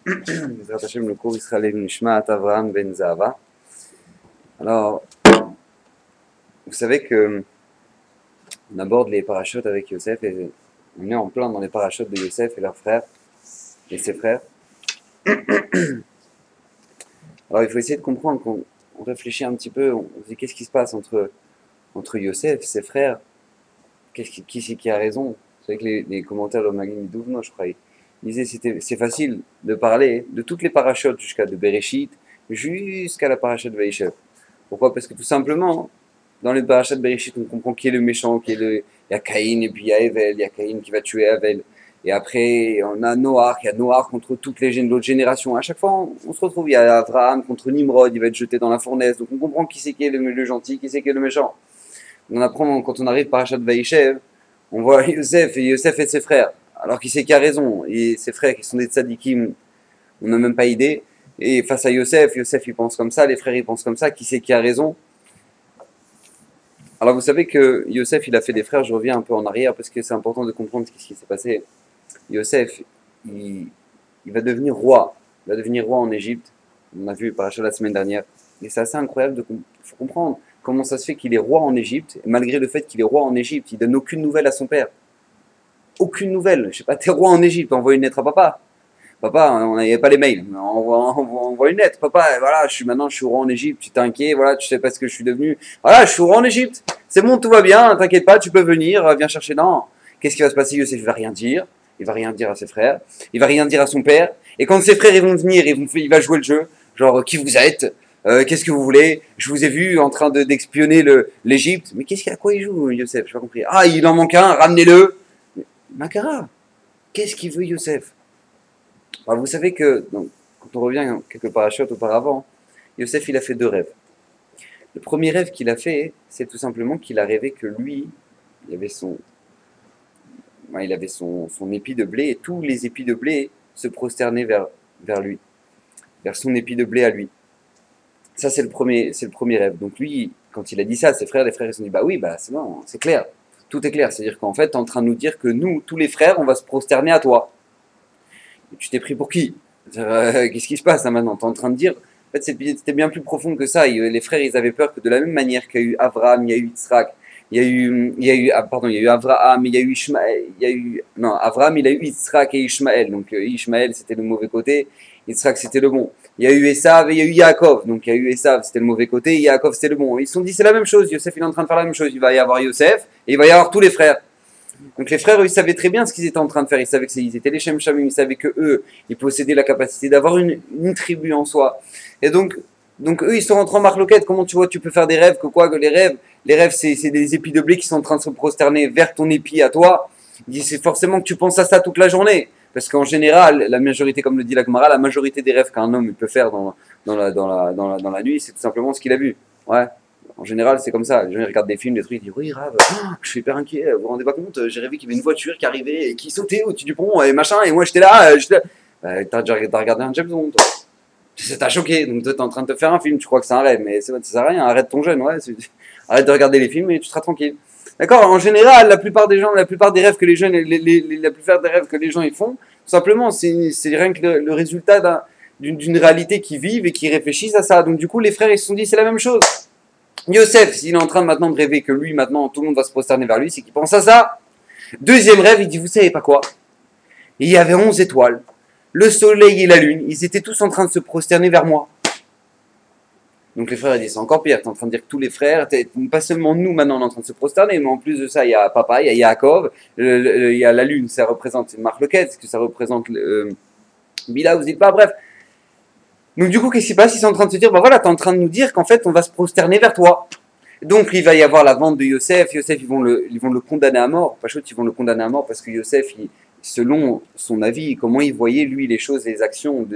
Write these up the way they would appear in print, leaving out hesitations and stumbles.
Bezrat Hashem, le cours Israël Nishmat Avraham Ben Zahava. Alors, vous savez que on aborde les parachutes avec Yosef et on est en plein dans les parachutes de Yosef et leurs frères et ses frères. Alors, il faut essayer de comprendre, qu'on réfléchit un petit peu, on se dit qu'est-ce qui se passe entre Yosef, ses frères, qui c'est qui a raison. Vous savez que les commentaires de Magin Douvno, je crois, ils disaient c'est facile de parler de toutes les parachutes jusqu'à de Bereshit, jusqu'à la parachute de Vaïchev. Pourquoi? Parce que tout simplement, dans les parachutes de Bereshit, on comprend qui est le méchant, il y a Caïn, et puis il y a Evel, il y a Caïn qui va tuer Evel. Et après, on a Noach, il y a Noach contre toutes l'autre génération. À chaque fois, on se retrouve, il y a Abraham contre Nimrod, il va être jeté dans la fournaise. Donc on comprend qui c'est qui est le gentil, qui c'est qui est le méchant. On apprend, quand on arrive par Parashat Vaïchev, on voit Yosef et ses frères. Alors qui c'est qui a raison? Et ses frères qui sont des tzadikim, on n'a même pas idée. Et face à Yosef il pense comme ça, les frères ils pensent comme ça, qui c'est qui a raison? Alors vous savez que Yosef il a fait des frères, je reviens un peu en arrière parce que c'est important de comprendre ce qui s'est passé. Yosef, il va devenir roi. Il va devenir roi en Égypte. On a vu Parashat la semaine dernière. Et c'est assez incroyable il faut comprendre comment ça se fait qu'il est roi en Égypte. Et malgré le fait qu'il est roi en Égypte, il donne aucune nouvelle à son père. Aucune nouvelle. Je sais pas, t'es roi en Égypte, envoie une lettre à papa. Papa, on n'avait pas les mails. On envoie une lettre. Papa, voilà, maintenant je suis roi en Égypte. Tu t'inquiètes, voilà, tu sais pas ce que je suis devenu. Voilà, je suis roi en Égypte. C'est bon, tout va bien. T'inquiète pas, tu peux venir. Viens chercher. Non. Qu'est-ce qui va se passer? Yosef il va rien dire. Il va rien dire à ses frères. Il va rien dire à son père. Et quand ses frères ils vont venir, il va jouer le jeu. Genre, qui vous êtes? Qu'est-ce que vous voulez? Je vous ai vu en train d'expionner l'Égypte. Mais à quoi il joue, Yosef? J'ai pas compris. Ah, il en manque un. Ramenez-le. Makara. Qu'est-ce qu'il veut, Yosef? Alors, vous savez que, donc, quand on revient quelques parachutes auparavant, Yosef il a fait deux rêves. Le premier rêve qu'il a fait, c'est tout simplement qu'il a rêvé que lui, il avait son épi de blé et tous les épis de blé se prosternaient vers lui, vers son épi de blé à lui. Ça c'est le premier rêve. Donc lui, quand il a dit ça à ses frères, les frères ils se sont dit bah oui, bah c'est bon, c'est clair, tout est clair. C'est-à-dire qu'en fait, tu es en train de nous dire que nous, tous les frères, on va se prosterner à toi. Et tu t'es pris pour qui? Qu'est-ce qui se passe là maintenant? Tu es en train de dire, en fait c'était bien plus profond que ça. Les frères ils avaient peur que de la même manière qu'il y a eu Abraham, il y a eu Yitzhak, il y a eu Abraham, il y a eu Ishmaël, Abraham il a eu Yitzhak et Ishmaël. Donc Ishmaël c'était le mauvais côté, Yitzhak c'était le bon. Il y a eu Esav et il y a eu Yaakov. Donc il y a eu Esav, c'était le mauvais côté, et Yaakov c'était le bon. Ils se sont dit c'est la même chose, Yosef il est en train de faire la même chose. Il va y avoir Yosef et il va y avoir tous les frères. Donc les frères, eux, ils savaient très bien ce qu'ils étaient en train de faire. Ils savaient qu'ils étaient les Shem Shamim. Ils savaient que eux, ils possédaient la capacité d'avoir une tribu en soi. Et donc eux, ils sont rentrés en marloquette. Comment tu vois, tu peux faire des rêves que les rêves, c'est des épis de blé qui sont en train de se prosterner vers ton épi à toi. Il dit, c'est forcément que tu penses à ça toute la journée. Parce qu'en général, la majorité, comme le dit la Gemara, la majorité des rêves qu'un homme peut faire dans la nuit, c'est tout simplement ce qu'il a vu. Ouais. En général, c'est comme ça. Les gens ils regardent des films, des trucs, ils disent oui, Rav, je suis hyper inquiet. Vous vous rendez pas compte? J'ai rêvé qu'il y avait une voiture qui arrivait et qui sautait au-dessus du pont et machin. Et moi, j'étais là. T'as regardé un James Bond, toi. Ça t'a choqué. Donc, toi, t'es en train de te faire un film. Tu crois que c'est un rêve, mais ça sert à rien. Arrête ton jeûne, ouais. Arrête de regarder les films et tu seras tranquille. D'accord? En général, la plupart des rêves que les jeunes, la plupart des rêves que les gens ils font, tout simplement, c'est rien que le résultat d'une réalité qu'ils vivent et qui réfléchissent à ça. Donc, du coup, les frères, ils se sont dit, c'est la même chose. Yosef, s'il est en train maintenant de rêver que lui, maintenant, tout le monde va se prosterner vers lui, c'est qu'il pense à ça. Deuxième rêve, il dit, vous savez pas quoi? Il y avait 11 étoiles. Le soleil et la lune, ils étaient tous en train de se prosterner vers moi. Donc les frères, ils disent, c'est encore pire. Tu es en train de dire que tous les frères, pas seulement nous maintenant, on est en train de se prosterner, mais en plus de ça, il y a papa, il y a Yaakov, il y a la lune, ça représente Marloquette, que ça représente Bila, vous dites pas, bref. Donc du coup, qu'est-ce qui se passe? Ils sont en train de se dire, bah voilà, tu es en train de nous dire qu'en fait, on va se prosterner vers toi. Donc il va y avoir la vente de Yosef. Yosef, ils vont le condamner à mort. Pas chaud, ils vont le condamner à mort parce que Yosef, selon son avis, comment il voyait lui les choses, les actions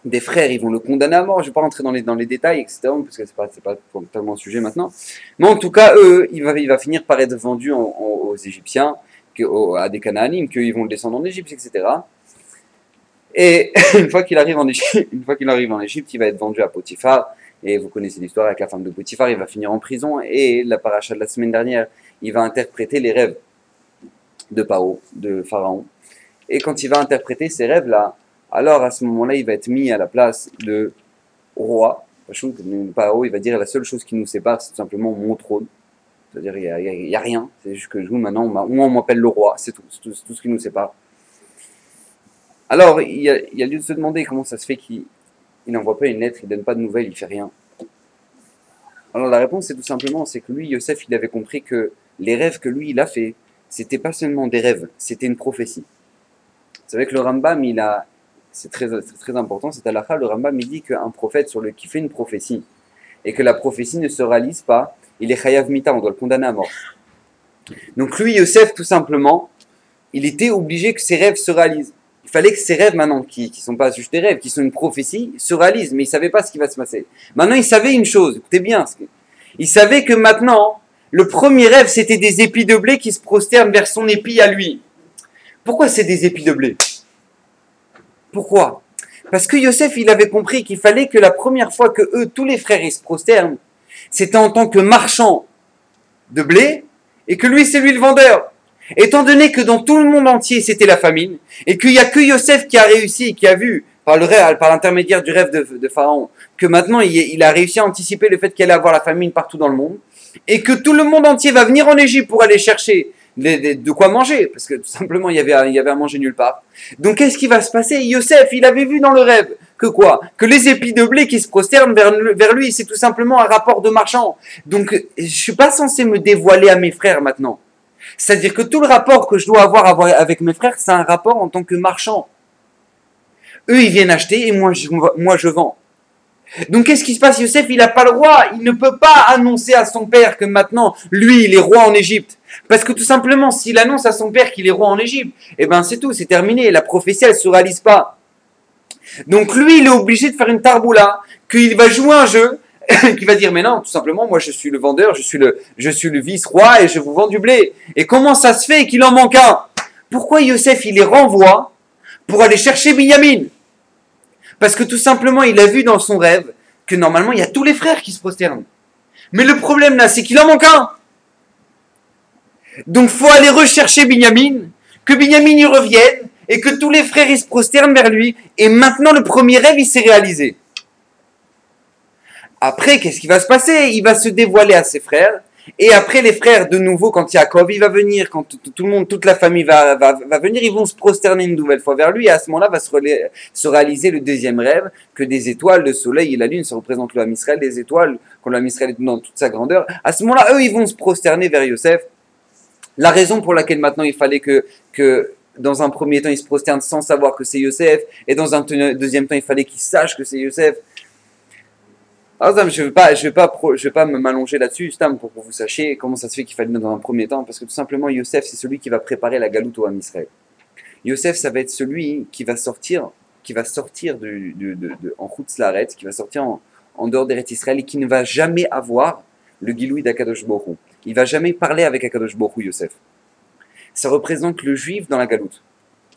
des frères, ils vont le condamner à mort. Je ne vais pas rentrer dans les détails, etc. Parce que c'est pas tellement le sujet maintenant. Mais en tout cas, eux, il va finir par être vendu aux Égyptiens, à des Canaanim, qu'ils vont le descendre en Égypte, etc. Et une fois qu'il arrive en Égypte, il va être vendu à Potiphar. Et vous connaissez l'histoire avec la femme de Potiphar, il va finir en prison. Et la paracha de la semaine dernière, il va interpréter les rêves. de Pharaon. Et quand il va interpréter ces rêves-là, alors à ce moment-là, il va être mis à la place de roi. Pharaon, il va dire la seule chose qui nous sépare, c'est tout simplement mon trône. C'est-à-dire, il y a rien. C'est juste que maintenant, on m'appelle le roi. C'est tout ce qui nous sépare. Alors, il y a lieu de se demander comment ça se fait qu'il n'envoie pas une lettre, il ne donne pas de nouvelles, il fait rien. Alors la réponse, c'est tout simplement, c'est que lui, Yosef, il avait compris que les rêves que lui, il a fait, c'était pas seulement des rêves, c'était une prophétie. Vous savez que le Rambam, c'est très important, c'est halakha, le Rambam, il dit qu'un prophète qui fait une prophétie, et que la prophétie ne se réalise pas, il est chayav mita, on doit le condamner à mort. Donc lui, Yosef, tout simplement, il était obligé que ses rêves se réalisent. Il fallait que ces rêves maintenant, qui ne sont pas juste des rêves, qui sont une prophétie, se réalisent, mais il ne savait pas ce qui va se passer. Maintenant, il savait une chose, écoutez bien, il savait que maintenant, le premier rêve, c'était des épis de blé qui se prosternent vers son épi à lui. Pourquoi c'est des épis de blé? Pourquoi? Parce que Yosef, il avait compris qu'il fallait que la première fois que eux, tous les frères, ils se prosternent, c'était en tant que marchand de blé, et que lui, c'est lui le vendeur. Étant donné que dans tout le monde entier, c'était la famine, et qu'il n'y a que Yosef qui a réussi, qui a vu, par l'intermédiaire du rêve de Pharaon, que maintenant il a réussi à anticiper le fait qu'il allait avoir la famine partout dans le monde, et que tout le monde entier va venir en Égypte pour aller chercher de quoi manger, parce que tout simplement il y avait à manger nulle part. Donc qu'est-ce qui va se passer? Yosef, il avait vu dans le rêve que quoi? Que les épis de blé qui se prosternent vers lui, c'est tout simplement un rapport de marchand. Donc je suis pas censé me dévoiler à mes frères maintenant. C'est-à-dire que tout le rapport que je dois avoir avec mes frères, c'est un rapport en tant que marchand. Eux, ils viennent acheter et moi, je vends. Donc, qu'est-ce qui se passe? Yosef, il n'a pas le droit. Il ne peut pas annoncer à son père que maintenant, lui, il est roi en Égypte. Parce que tout simplement, s'il annonce à son père qu'il est roi en Égypte, eh ben c'est tout, c'est terminé. La prophétie, elle ne se réalise pas. Donc, lui, il est obligé de faire une tarboula, qu'il va jouer un jeu, qui va dire, mais non, tout simplement, moi je suis le vendeur, je suis le vice-roi et je vous vends du blé. Et comment ça se fait qu'il en manque un? Pourquoi Yosef, il les renvoie pour aller chercher Binyamin? Parce que tout simplement, il a vu dans son rêve que normalement, il y a tous les frères qui se prosternent. Mais le problème là, c'est qu'il en manque un. Donc, faut aller rechercher Binyamin, que Binyamin y revienne et que tous les frères ils se prosternent vers lui. Et maintenant, le premier rêve, il s'est réalisé. Après, qu'est-ce qui va se passer? Il va se dévoiler à ses frères. Et après, les frères, de nouveau, quand Yaakov il va venir, quand tout le monde, toute la famille va venir, ils vont se prosterner une nouvelle fois vers lui. Et à ce moment-là, va se réaliser le deuxième rêve, que des étoiles, le soleil et la lune, ça représente le Ham Israël, les étoiles, quand le Ham Israël est dans toute sa grandeur. À ce moment-là, eux, ils vont se prosterner vers Yosef. La raison pour laquelle maintenant il fallait que dans un premier temps, ils se prosternent sans savoir que c'est Yosef, et dans un deuxième temps, il fallait qu'ils sachent que c'est Yosef. Alors, je vais pas m'allonger là-dessus, Stam, pour que vous sachiez comment ça se fait qu'il fallait dans un premier temps, parce que tout simplement, Yosef, c'est celui qui va préparer la galoute au Ham Israël. Yosef, ça va être celui qui va sortir en Chutz Laaretz, qui va sortir en dehors d'Eretz Israël, et qui ne va jamais avoir le Giloui d'Akadosh Baruch Hu. Il ne va jamais parler avec Akadosh Baruch Hu, Yosef. Ça représente le juif dans la galoute.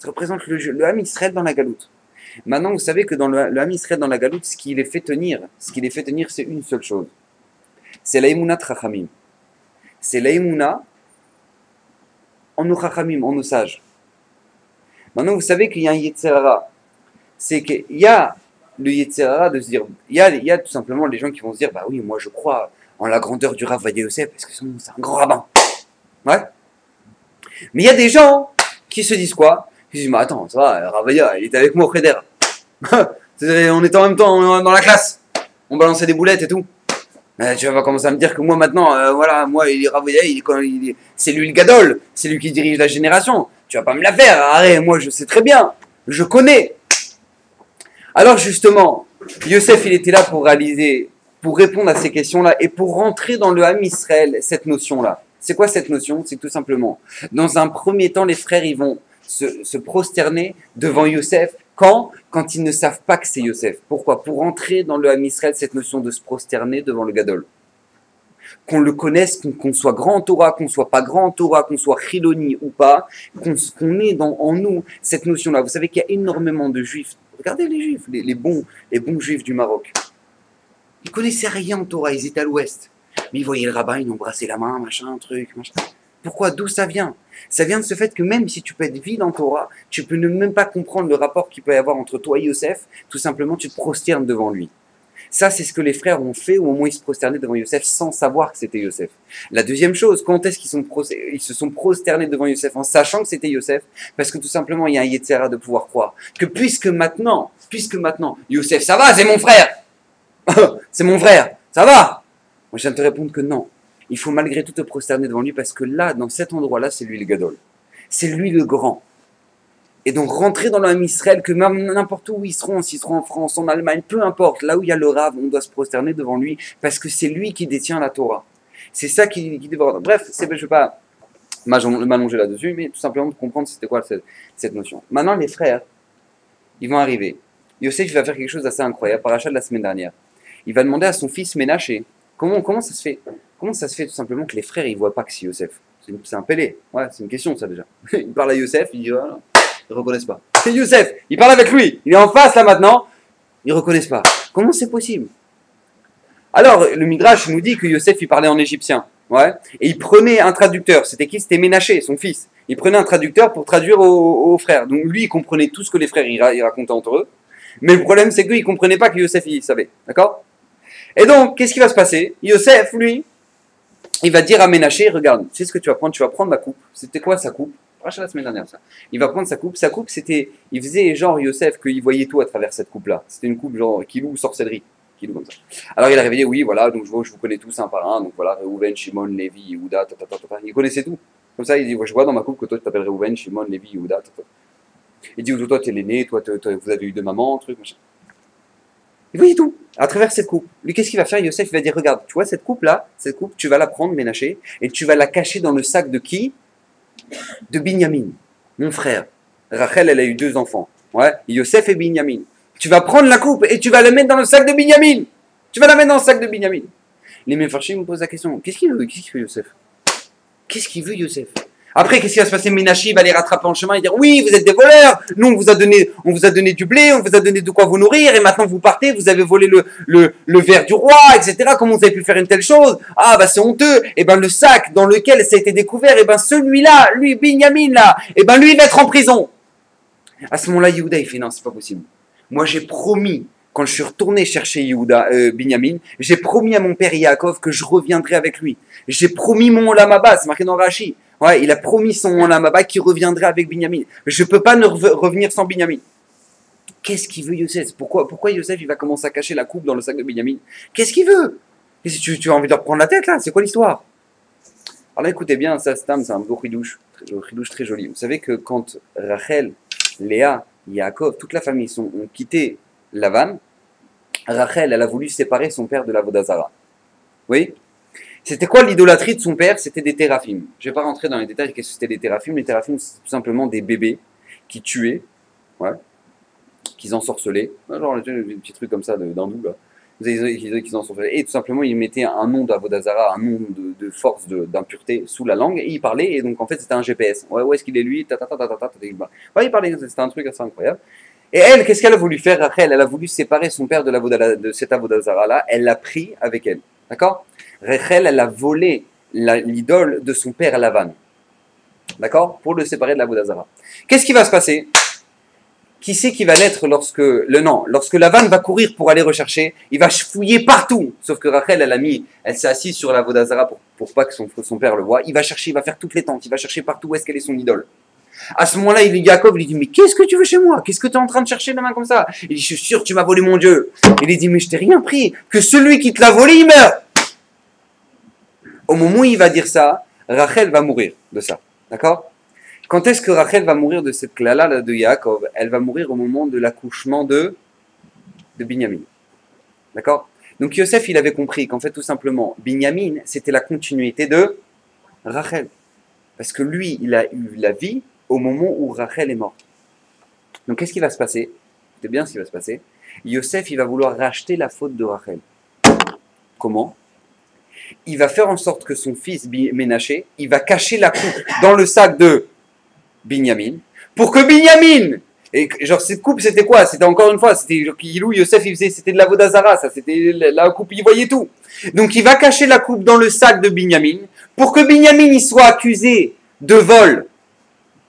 Ça représente le Ham Israël dans la galoute. Maintenant, vous savez que dans le Ham Israël, dans la galoute, ce qui les fait tenir, c'est une seule chose. C'est l'aïmouna Chachamim. C'est l'aïmouna en nos Chachamim, en nos sages. Maintenant, vous savez qu'il y a un Yetzer Hara. C'est qu'il y a le Yetzer Hara de se dire, il y a tout simplement les gens qui vont se dire, bah oui, moi je crois en la grandeur du Rav Ovadia Yosef, parce que c'est un grand rabbin. Ouais. Mais il y a des gens qui se disent quoi? Ils se disent, mais attends, ça va, Rav Ovadia, il était avec moi au Cheder. On était en même temps dans la classe. On balançait des boulettes et tout. Tu vas pas commencer à me dire que moi maintenant, voilà, moi, Rav Ovadia, c'est lui le gadol, c'est lui qui dirige la génération. Tu vas pas me la faire, arrête, moi je sais très bien, je connais. Alors justement, Yosef, il était là pour répondre à ces questions-là et pour rentrer dans le Ham Israël, cette notion-là. C'est quoi cette notion? C'est tout simplement, dans un premier temps, les frères, ils vont se prosterner devant Yosef. Quand ils ne savent pas que c'est Yosef. Pourquoi? Pour rentrer dans le Ham Israël, cette notion de se prosterner devant le Gadol. Qu'on le connaisse, qu'on soit grand en Torah, qu'on soit pas grand en Torah, qu'on soit chiloni ou pas, qu'on ait en nous cette notion-là. Vous savez qu'il y a énormément de juifs. Regardez les juifs, les bons juifs du Maroc. Ils connaissaient rien en Torah, ils étaient à l'ouest. Mais ils voyaient le rabbin, ils embrassaient la main, machin, truc, machin. Pourquoi? D'où ça vient? Ça vient de ce fait que même si tu peux être vide en Torah, tu peux ne même pas comprendre le rapport qu'il peut y avoir entre toi et Yosef, tout simplement tu te prosternes devant lui. Ça, c'est ce que les frères ont fait au moment où ils se prosternaient devant Yosef sans savoir que c'était Yosef. La deuxième chose, quand est-ce qu'ils se sont prosternés devant Yosef en sachant que c'était Yosef? Parce que tout simplement, il y a un Yetzirah de pouvoir croire que puisque maintenant, Yosef, ça va, c'est mon frère. C'est mon frère, ça va. Moi, je viens de te répondre que non. Il faut malgré tout te prosterner devant lui parce que là, dans cet endroit-là, c'est lui le Gadol. C'est lui le grand. Et donc rentrer dans le Ham Israël, que même n'importe où ils seront, s'ils seront en France, en Allemagne, peu importe, là où il y a le Rav, on doit se prosterner devant lui, parce que c'est lui qui détient la Torah. C'est ça qui dévore. Bref, je ne vais pas m'allonger là-dessus, mais tout simplement pour comprendre c'était quoi cette notion. Maintenant, les frères, ils vont arriver. Yosef va faire quelque chose d'assez incroyable, paracha de la semaine dernière. Il va demander à son fils Ménaché, comment ça se fait? Comment ça se fait tout simplement que les frères, ils ne voient pas que c'est Yosef? C'est un Pélé. Ouais, c'est une question ça déjà. Il parle à Yosef, il dit voilà. Ils ne reconnaissent pas. C'est Youssef, il parle avec lui, il est en face là maintenant, ils ne reconnaissent pas. Comment c'est possible? Alors, le Midrash nous dit que Youssef, il parlait en égyptien, ouais, et il prenait un traducteur, c'était qui? C'était Ménaché, son fils. Il prenait un traducteur pour traduire aux frères. Donc lui, il comprenait tout ce que les frères ils racontaient entre eux, mais le problème c'est qu'ils ne comprenaient pas que Youssef, il savait, d'accord? Et donc, qu'est-ce qui va se passer? Youssef, lui, il va dire à Ménaché, regarde, tu sais ce que tu vas prendre ma coupe. C'était quoi sa coupe? La semaine dernière, ça. Il va prendre sa coupe. Sa coupe, c'était, il faisait genre Yosef qu'il voyait tout à travers cette coupe-là. C'était une coupe genre Kilou sorcellerie, Kilou comme ça. Alors il a révélé, oui, voilà, donc je vous connais tous un par un. Donc voilà, Reuven, Shimon, Lévi, Yehuda, Il connaissait tout. Comme ça, il dit, je vois dans ma coupe que toi tu t'appelles Reuven, Shimon, Lévi, Yehuda, Il dit, toi tu es l'aîné, toi vous avez eu deux mamans, truc, machin. Il voyait tout à travers cette coupe. Lui, qu'est-ce qu'il va faire? Yosef, il va dire, regarde, tu vois cette coupe-là, tu vas la prendre, Ménaché, et tu vas la cacher dans le sac de qui? De Binyamin, mon frère. Rachel, elle a eu 2 enfants. Ouais, Yosef et Binyamin. Tu vas prendre la coupe et tu vas la mettre dans le sac de Binyamin. Tu vas la mettre dans le sac de Binyamin. Les Mefarshim me posent la question, qu'est-ce qu'il veut? Qu'est-ce qu'il veut Yosef? Qu'est-ce qu'il veut Yosef? Après, qu'est-ce qui va se passer? Ménaché va les rattraper en chemin et dire, oui, vous êtes des voleurs. Nous, on vous a donné du blé, on vous a donné de quoi vous nourrir, et maintenant vous partez, vous avez volé le verre du roi, etc. Comment vous avez pu faire une telle chose? Ah, bah, c'est honteux. Et ben, le sac dans lequel ça a été découvert, et ben, celui-là, lui, Binyamin, là, et ben, lui, il va être en prison. À ce moment-là, Yehuda, il fait, non, c'est pas possible. Moi, j'ai promis, quand je suis retourné chercher Binyamin, j'ai promis à mon père Yaakov que je reviendrai avec lui. J'ai promis mon Olam Haba, c'est marqué dans Rashi. Ouais, il a promis son Olam Haba qui reviendrait avec Binyamin. Je ne peux pas revenir sans Binyamin. Qu'est-ce qu'il veut Yosef? Pourquoi Yosef il va commencer à cacher la coupe dans le sac de Binyamin? Qu'est-ce qu'il veut? Tu as envie de leur prendre la tête là? C'est quoi l'histoire? Alors là, écoutez bien, ça c'est un beau chidouche très joli. Vous savez que quand Rachel, Léa, Yaakov, toute la famille ont quitté Lavan, Rachel, elle a voulu séparer son père de l'Avodah Zara. Oui? C'était quoi l'idolâtrie de son père? C'était des téraphim. Je ne vais pas rentrer dans les détails, qu'est-ce que c'était des téraphim. Les téraphim, c'est tout simplement des bébés qui tuaient, ouais, qu'ils ensorcelaient. Genre un petit truc comme ça d'hindou, là. Qu'ils ensorcelaient. Et tout simplement, ils mettaient un nom d'Avodah Zara, un nom de force d'impureté sous la langue, et ils parlaient, et donc en fait, c'était un GPS. Ouais, où est-ce qu'il est lui? Ouais, il parlait, c'était un truc assez incroyable. Et elle, qu'est-ce qu'elle a voulu faire, Rachel? Elle a voulu séparer son père de cet Avodah Zara-là. Elle l'a pris avec elle. D'accord? Rachel, elle a volé l'idole de son père Lavan. D'accord? Pour le séparer de l'Avodah Zara. Qu'est-ce qui va se passer? Qui c'est qui va naître lorsque Lavan va courir pour aller rechercher? Il va fouiller partout. Sauf que Rachel, elle s'est assise sur l'Avodah Zara pour pas que son père le voie. Il va chercher, il va faire toutes les tentes. Il va chercher partout où est-ce qu'elle est son idole. À ce moment-là, Yaakov lui dit, mais qu'est-ce que tu veux chez moi? Qu'est-ce que tu es en train de chercher de main comme ça? Il dit, je suis sûr que tu m'as volé mon Dieu. Il lui dit, mais je t'ai rien pris. Que celui qui te l'a volé, il meurt. Au moment où il va dire ça, Rachel va mourir de ça. D'accord? Quand est-ce que Rachel va mourir de cette klala de Yaakov? Elle va mourir au moment de l'accouchement de Binyamin. D'accord? Donc Yosef, il avait compris qu'en fait, tout simplement, Binyamin, c'était la continuité de Rachel. Parce que lui, il a eu la vie au moment où Rachel est morte. Donc qu'est-ce qui va se passer? C'est bien ce qui va se passer. Yosef, il va vouloir racheter la faute de Rachel. Comment? Il va faire en sorte que son fils Ménaché, il va cacher la coupe dans le sac de Binyamin, pour que Binyamin, et genre cette coupe c'était quoi? C'était encore une fois, c'était Yosef il faisait, c'était de la Vodazara, ça c'était la coupe, il voyait tout. Donc il va cacher la coupe dans le sac de Binyamin, pour que Binyamin il soit accusé de vol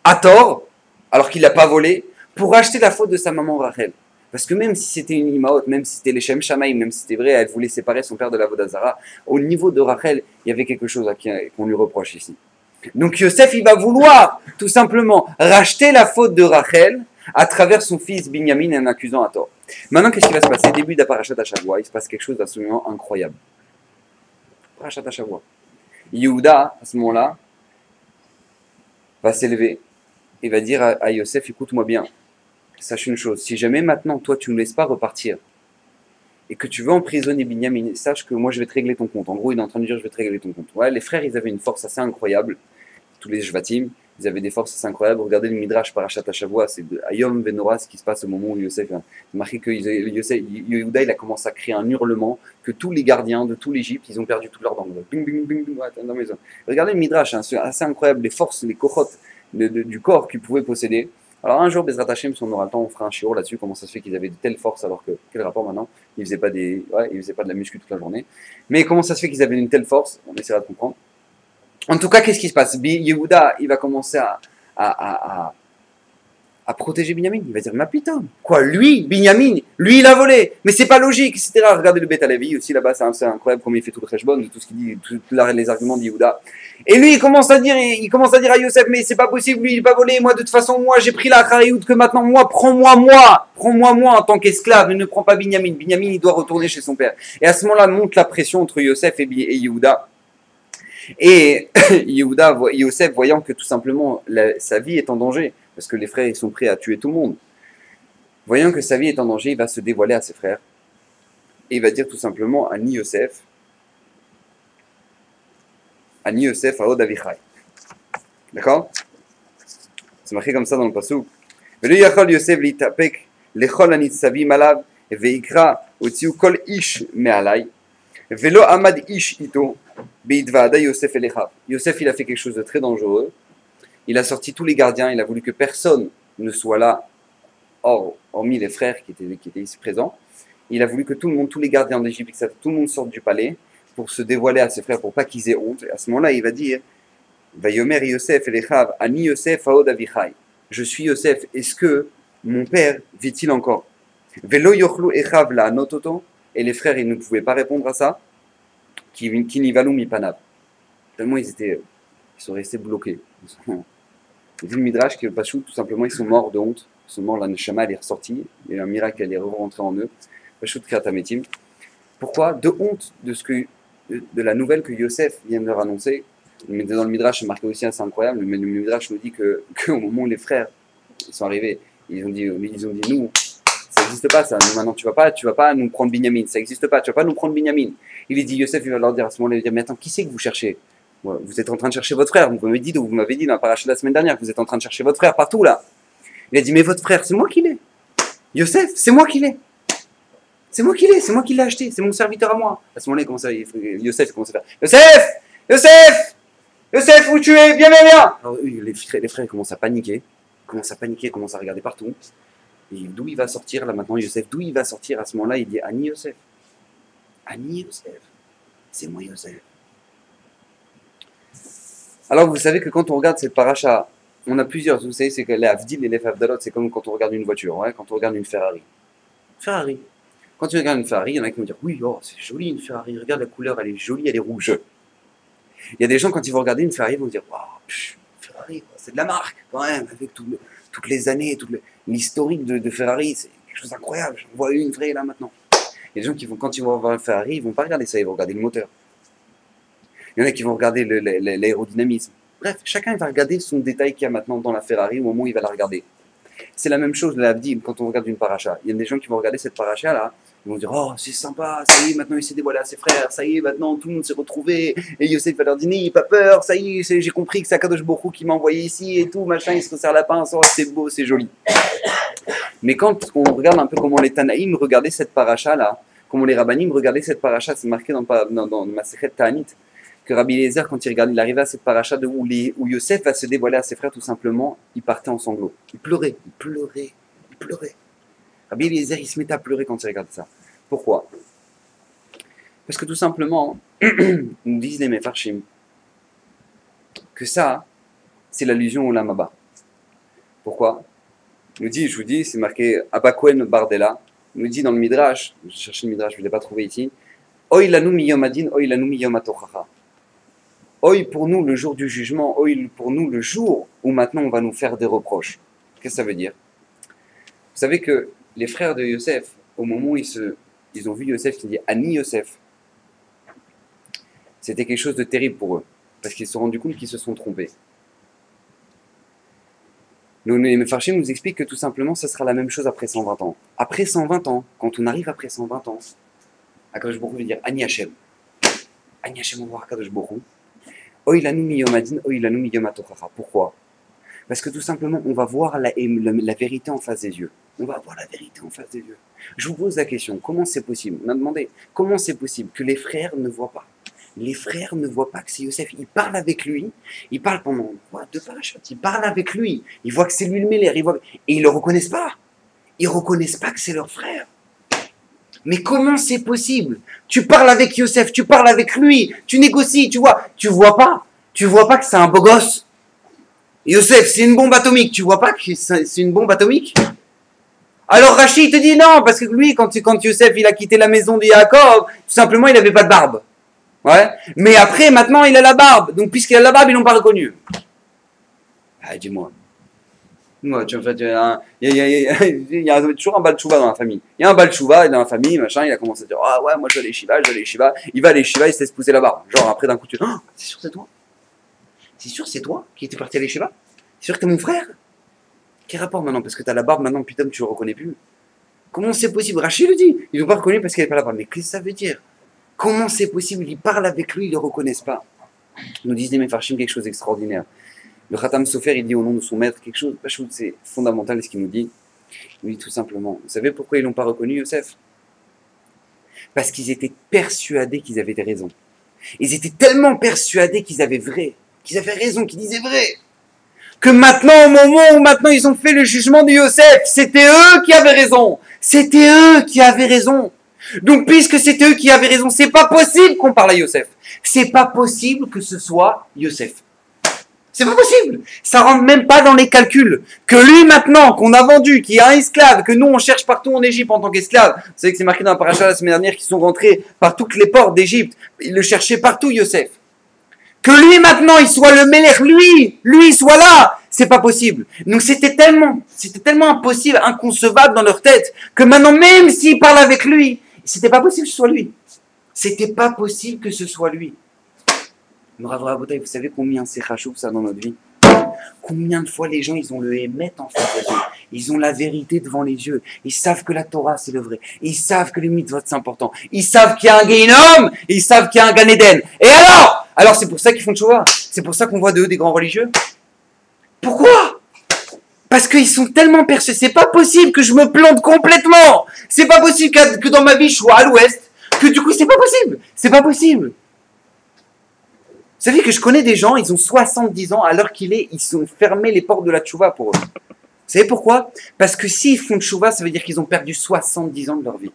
à tort, alors qu'il n'a pas volé, pour racheter la faute de sa maman Rachel. Parce que même si c'était une Imaot, même si c'était les Shem Shamaï, même si c'était vrai, elle voulait séparer son père de la Vodazara, au niveau de Rachel, il y avait quelque chose qu'on lui reproche ici. Donc Yosef, il va vouloir tout simplement racheter la faute de Rachel à travers son fils Binyamin en accusant à tort. Maintenant, qu'est-ce qui va se passer? Début d'Aparashat Hashavua, il se passe quelque chose d'absolument incroyable. Parashat Hashavua. Yehuda, à ce moment-là, va s'élever et va dire à Yosef, écoute-moi bien, sache une chose, si jamais maintenant, toi, tu ne me laisses pas repartir et que tu veux emprisonner Binyamin, sache que moi, je vais te régler ton compte. En gros, il est en train de dire, je vais te régler ton compte. Ouais, les frères, ils avaient une force assez incroyable. Tous les Shvatim, ils avaient des forces assez incroyables. Regardez le Midrash Parashat Hashavua, c'est de Ayom Venora, ce qui se passe au moment où Yosef, c'est marqué que Yehuda, il a commencé à créer un hurlement, que tous les gardiens de tout l'Égypte, ils ont perdu toute leur dent. Bing, bing, bing, bing, dans la maison. Regardez le Midrash, hein, c'est assez incroyable, les forces, les kochot du corps qu'ils pouvaient posséder. Alors un jour, Bezrat Hashem, si on aura le temps, on fera un shiur là-dessus, comment ça se fait qu'ils avaient de telles forces alors que, quel rapport maintenant? Ils faisaient pas ils faisaient pas de la muscu toute la journée. Mais comment ça se fait qu'ils avaient une telle force? On essaiera de comprendre. En tout cas, qu'est-ce qui se passe? Yehuda, il va commencer à protéger Binyamin. Il va dire, mais putain, quoi, lui, Binyamin, lui, il a volé, mais c'est pas logique, etc. Regardez le Beth Alevi aussi là-bas, c'est incroyable comment il fait tout le Cheshbon, de tout ce qu'il dit, tous les arguments de Yehuda. Et lui, il commence à dire à Yosef, mais c'est pas possible, lui, il va voler, moi, de toute façon, moi, j'ai pris la Chariout que maintenant, moi, prends-moi, moi, en tant qu'esclave, ne prends pas Binyamin. Binyamin, il doit retourner chez son père. Et à ce moment-là, monte la pression entre Yosef et Yehuda. Et Yosef, voyant que tout simplement sa vie est en danger, parce que les frères ils sont prêts à tuer tout le monde, voyant que sa vie est en danger, il va se dévoiler à ses frères. Et il va dire tout simplement Ani Yosef Aod Avichai. D'accord? C'est marqué comme ça dans le pasuk. Velo yachol Yosef litapek lechol anitzavim alav veikra otziu kol ish me'alai velo amad ish ito. Yosef Yosef, il a fait quelque chose de très dangereux. Il a sorti tous les gardiens. Il a voulu que personne ne soit là, hormis les frères qui étaient ici présents. Il a voulu que tout le monde, tous les gardiens d'Égypte, tout le monde sorte du palais pour se dévoiler à ses frères, pour pas qu'ils aient honte. Et à ce moment-là, il va dire Vayomer Yosef Elechav, Ani Yosef Aod Avichai. Je suis Yosef. Est-ce que mon père vit-il encore? Velo Yochlu Echav la Nototo. Et les frères, ils ne pouvaient pas répondre à ça. Qui n'y valou mi panab. Tellement ils sont restés bloqués. Il dit le Midrash que Pachou, tout simplement, ils sont morts de honte. Ils sont morts, la Neshama, elle est ressortie. Il y a eu un miracle, elle est rentrée en eux. Pachou de Kratametim. Pourquoi? De honte de la nouvelle que Yosef vient de leur annoncer. Mais dans le Midrash, c'est marqué aussi assez incroyable. Mais le Midrash nous dit qu'au moment où les frères ils sont arrivés, ils ont dit nous, ça n'existe pas ça. Nous, maintenant, tu vas pas nous prendre Binyamin. Ça n'existe pas. Tu vas pas nous prendre Binyamin. Il dit, Yosef, il va leur dire à ce moment-là, il va dire, mais attends, qui c'est que vous cherchez? Vous êtes en train de chercher votre frère. Vous m'avez dit dans la paracha de la semaine dernière que vous êtes en train de chercher votre frère partout là. Il a dit, mais votre frère, c'est moi qui l'ai. Yosef, c'est moi qui l'ai. C'est moi qui l'ai acheté. C'est mon serviteur à moi. À ce moment-là, Yosef commence à faire, Yosef, où tu es? Viens. Alors, les frères ils commencent à paniquer. Commencent à regarder partout. Et d'où il va sortir là maintenant, Yosef? D'où il va sortir à ce moment-là? Il dit, Ani Yosef. C'est moi Yosef. Alors vous savez que quand on regarde cette paracha, on a plusieurs, vous savez, c'est que les Avdil et les Favdalot, c'est comme quand on regarde une voiture, ouais, quand on regarde une Ferrari. Quand tu regardes une Ferrari, il y en a qui vont dire, oui, oh, c'est joli une Ferrari, regarde la couleur, elle est jolie, elle est rouge. Il y a des gens, quand ils vont regarder une Ferrari, ils vont dire, waouh, Ferrari, c'est de la marque, quand même, avec toutes les années, l'historique de Ferrari, c'est quelque chose d'incroyable, j'en vois une vraie là maintenant. Il y a des gens qui vont, quand ils vont voir un Ferrari, ils vont pas regarder ça, ils vont regarder le moteur. Il y en a qui vont regarder l'aérodynamisme. Bref, chacun va regarder son détail qu'il y a maintenant dans la Ferrari au moment où il va la regarder. C'est la même chose de l'Avdil quand on regarde une paracha. Il y a des gens qui vont regarder cette paracha là, ils vont dire oh c'est sympa, ça y est maintenant il s'est dévoilé à ses frères, ça y est maintenant tout le monde s'est retrouvé et Yosef va leur dire n'ayez pas peur, ça y est j'ai compris que c'est Akadosh Baruch Hu qui m'a envoyé ici et tout machin, il se resserre la pince, oh, c'est beau, c'est joli. Mais quand on regarde un peu comment les Tanaïm regardaient cette paracha là, comment les Rabbanim regardaient cette paracha, c'est marqué dans Masechet Ta'anit, que Rabbi Eliezer, quand il arrivait à cette paracha où Yosef va se dévoiler à ses frères tout simplement, il partait en sanglots. Il pleurait. Rabbi Eliezer, il se mettait à pleurer quand il regardait ça. Pourquoi? Parce que tout simplement, nous disent les Mefarshim, que ça, c'est l'allusion au Lamaba. Pourquoi? Il nous dit, je vous dis, c'est marqué Abakwen Bardella. Il nous dit dans le Midrash, je cherchais le Midrash, je ne l'ai pas trouvé ici. Oi lanu miyomadin, oi lanu miyomatochacha. Oi pour nous le jour du jugement, oi pour nous le jour où maintenant on va nous faire des reproches. Qu'est-ce que ça veut dire? Vous savez que les frères de Yosef, au moment où ils ont vu Yosef qui dit Ani Yosef, c'était quelque chose de terrible pour eux, parce qu'ils se sont rendus compte qu'ils se sont trompés. Les Mefarshim nous expliquent que tout simplement, ce sera la même chose après 120 ans. Après 120 ans, quand on arrive après 120 ans, Akadosh Baruch Hu veut dire Ani Hashem. Ani Hashem, on va voir Akadosh Baruch Hu. Oy lanu miyomadin, oy lanu miyomatochacha. Pourquoi? Parce que tout simplement, on va voir la vérité en face des yeux. On va voir la vérité en face des yeux. Je vous pose la question, comment c'est possible? On a demandé, comment c'est possible que les frères ne voient pas? Les frères ne voient pas que c'est Yosef. Ils parlent avec lui. Ils parlent pendant deux parachotes. Ils parlent avec lui. Ils voient que c'est lui le mêleur. Et ils ne le reconnaissent pas. Ils ne reconnaissent pas que c'est leur frère. Mais comment c'est possible? Tu parles avec Yosef, tu parles avec lui, tu négocies, tu vois. Tu vois pas que c'est un beau gosse. Yosef, c'est une bombe atomique. Tu vois pas que c'est une bombe atomique? Alors Rachid te dit non, parce que lui, quand Yosef il a quitté la maison de Yaakov, tout simplement il n'avait pas de barbe. Ouais. Mais après, maintenant, il a la barbe. Donc, puisqu'il a la barbe, ils l'ont pas reconnu. Ah, dis-moi. En fait, il y a toujours un Baal Tshuva dans la famille. Il y a un Baal Tshuva dans la famille, machin, il a commencé à dire ah ouais, moi je vais aller Shiva, je vais aller Shiva. Il va aller Shiva, il se laisse pousser la barbe. Genre, après, d'un coup, tu dis oh, c'est sûr, c'est toi. C'est sûr, c'est toi qui étais parti aller Shiva. C'est sûr que t'es mon frère. Quel rapport maintenant? Parce que t'as la barbe, maintenant, putain, tu le reconnais plus. Comment c'est possible? Rachid le dit. Ils l'ont pas reconnu parce qu'il n'avait pas la barbe. Mais qu'est-ce que ça veut dire? Comment c'est possible? Ils parlent avec lui, ils ne le reconnaissent pas. Nous disent les Mefarshim quelque chose d'extraordinaire. Le Khatam Sofer, il dit au nom de son maître quelque chose, c'est fondamental ce qu'il nous dit. Il nous dit tout simplement, vous savez pourquoi ils ne l'ont pas reconnu, Yosef? Parce qu'ils étaient persuadés qu'ils avaient raison. Ils étaient tellement persuadés qu'ils avaient raison, qu'ils disaient vrai, que maintenant, au moment où maintenant ils ont fait le jugement de Yosef, c'était eux qui avaient raison. C'était eux qui avaient raison. Donc, puisque c'est eux qui avaient raison, c'est pas possible qu'on parle à Yosef. C'est pas possible que ce soit Yosef. C'est pas possible. Ça rentre même pas dans les calculs. Que lui, maintenant, qu'on a vendu, qui est un esclave, que nous, on cherche partout en Égypte en tant qu'esclave. Vous savez que c'est marqué dans la paracha la semaine dernière qu'ils sont rentrés par toutes les portes d'Égypte. Ils le cherchaient partout, Yosef. Que lui, maintenant, il soit le Mélech, lui, soit là. C'est pas possible. Donc, c'était tellement impossible, inconcevable dans leur tête, que maintenant, même s'ils parlent avec lui, c'était pas possible que ce soit lui. C'était pas possible que ce soit lui. Vous savez combien c'est rachou ça dans notre vie? Combien de fois les gens, ils ont le émet en face des yeux. Ils ont la vérité devant les yeux. Ils savent que la Torah, c'est le vrai. Ils savent que les mitzvot, c'est important. Ils savent qu'il y a un Gehinnom. Ils savent qu'il y a un Gan Eden. Et alors c'est pour ça qu'ils font de Tchouva. C'est pour ça qu'on voit de eux des grands religieux. Pourquoi? Parce qu'ils sont tellement persuadés. C'est pas possible que je me plante complètement. C'est pas possible que dans ma vie, je sois à l'ouest. Que du coup, c'est pas possible. C'est pas possible. Vous savez que je connais des gens, ils ont 70 ans, à l'heure qu'il est, ils ont fermé les portes de la tchouva pour eux. Vous savez pourquoi? Parce que s'ils font tchouva, ça veut dire qu'ils ont perdu 70 ans de leur vie.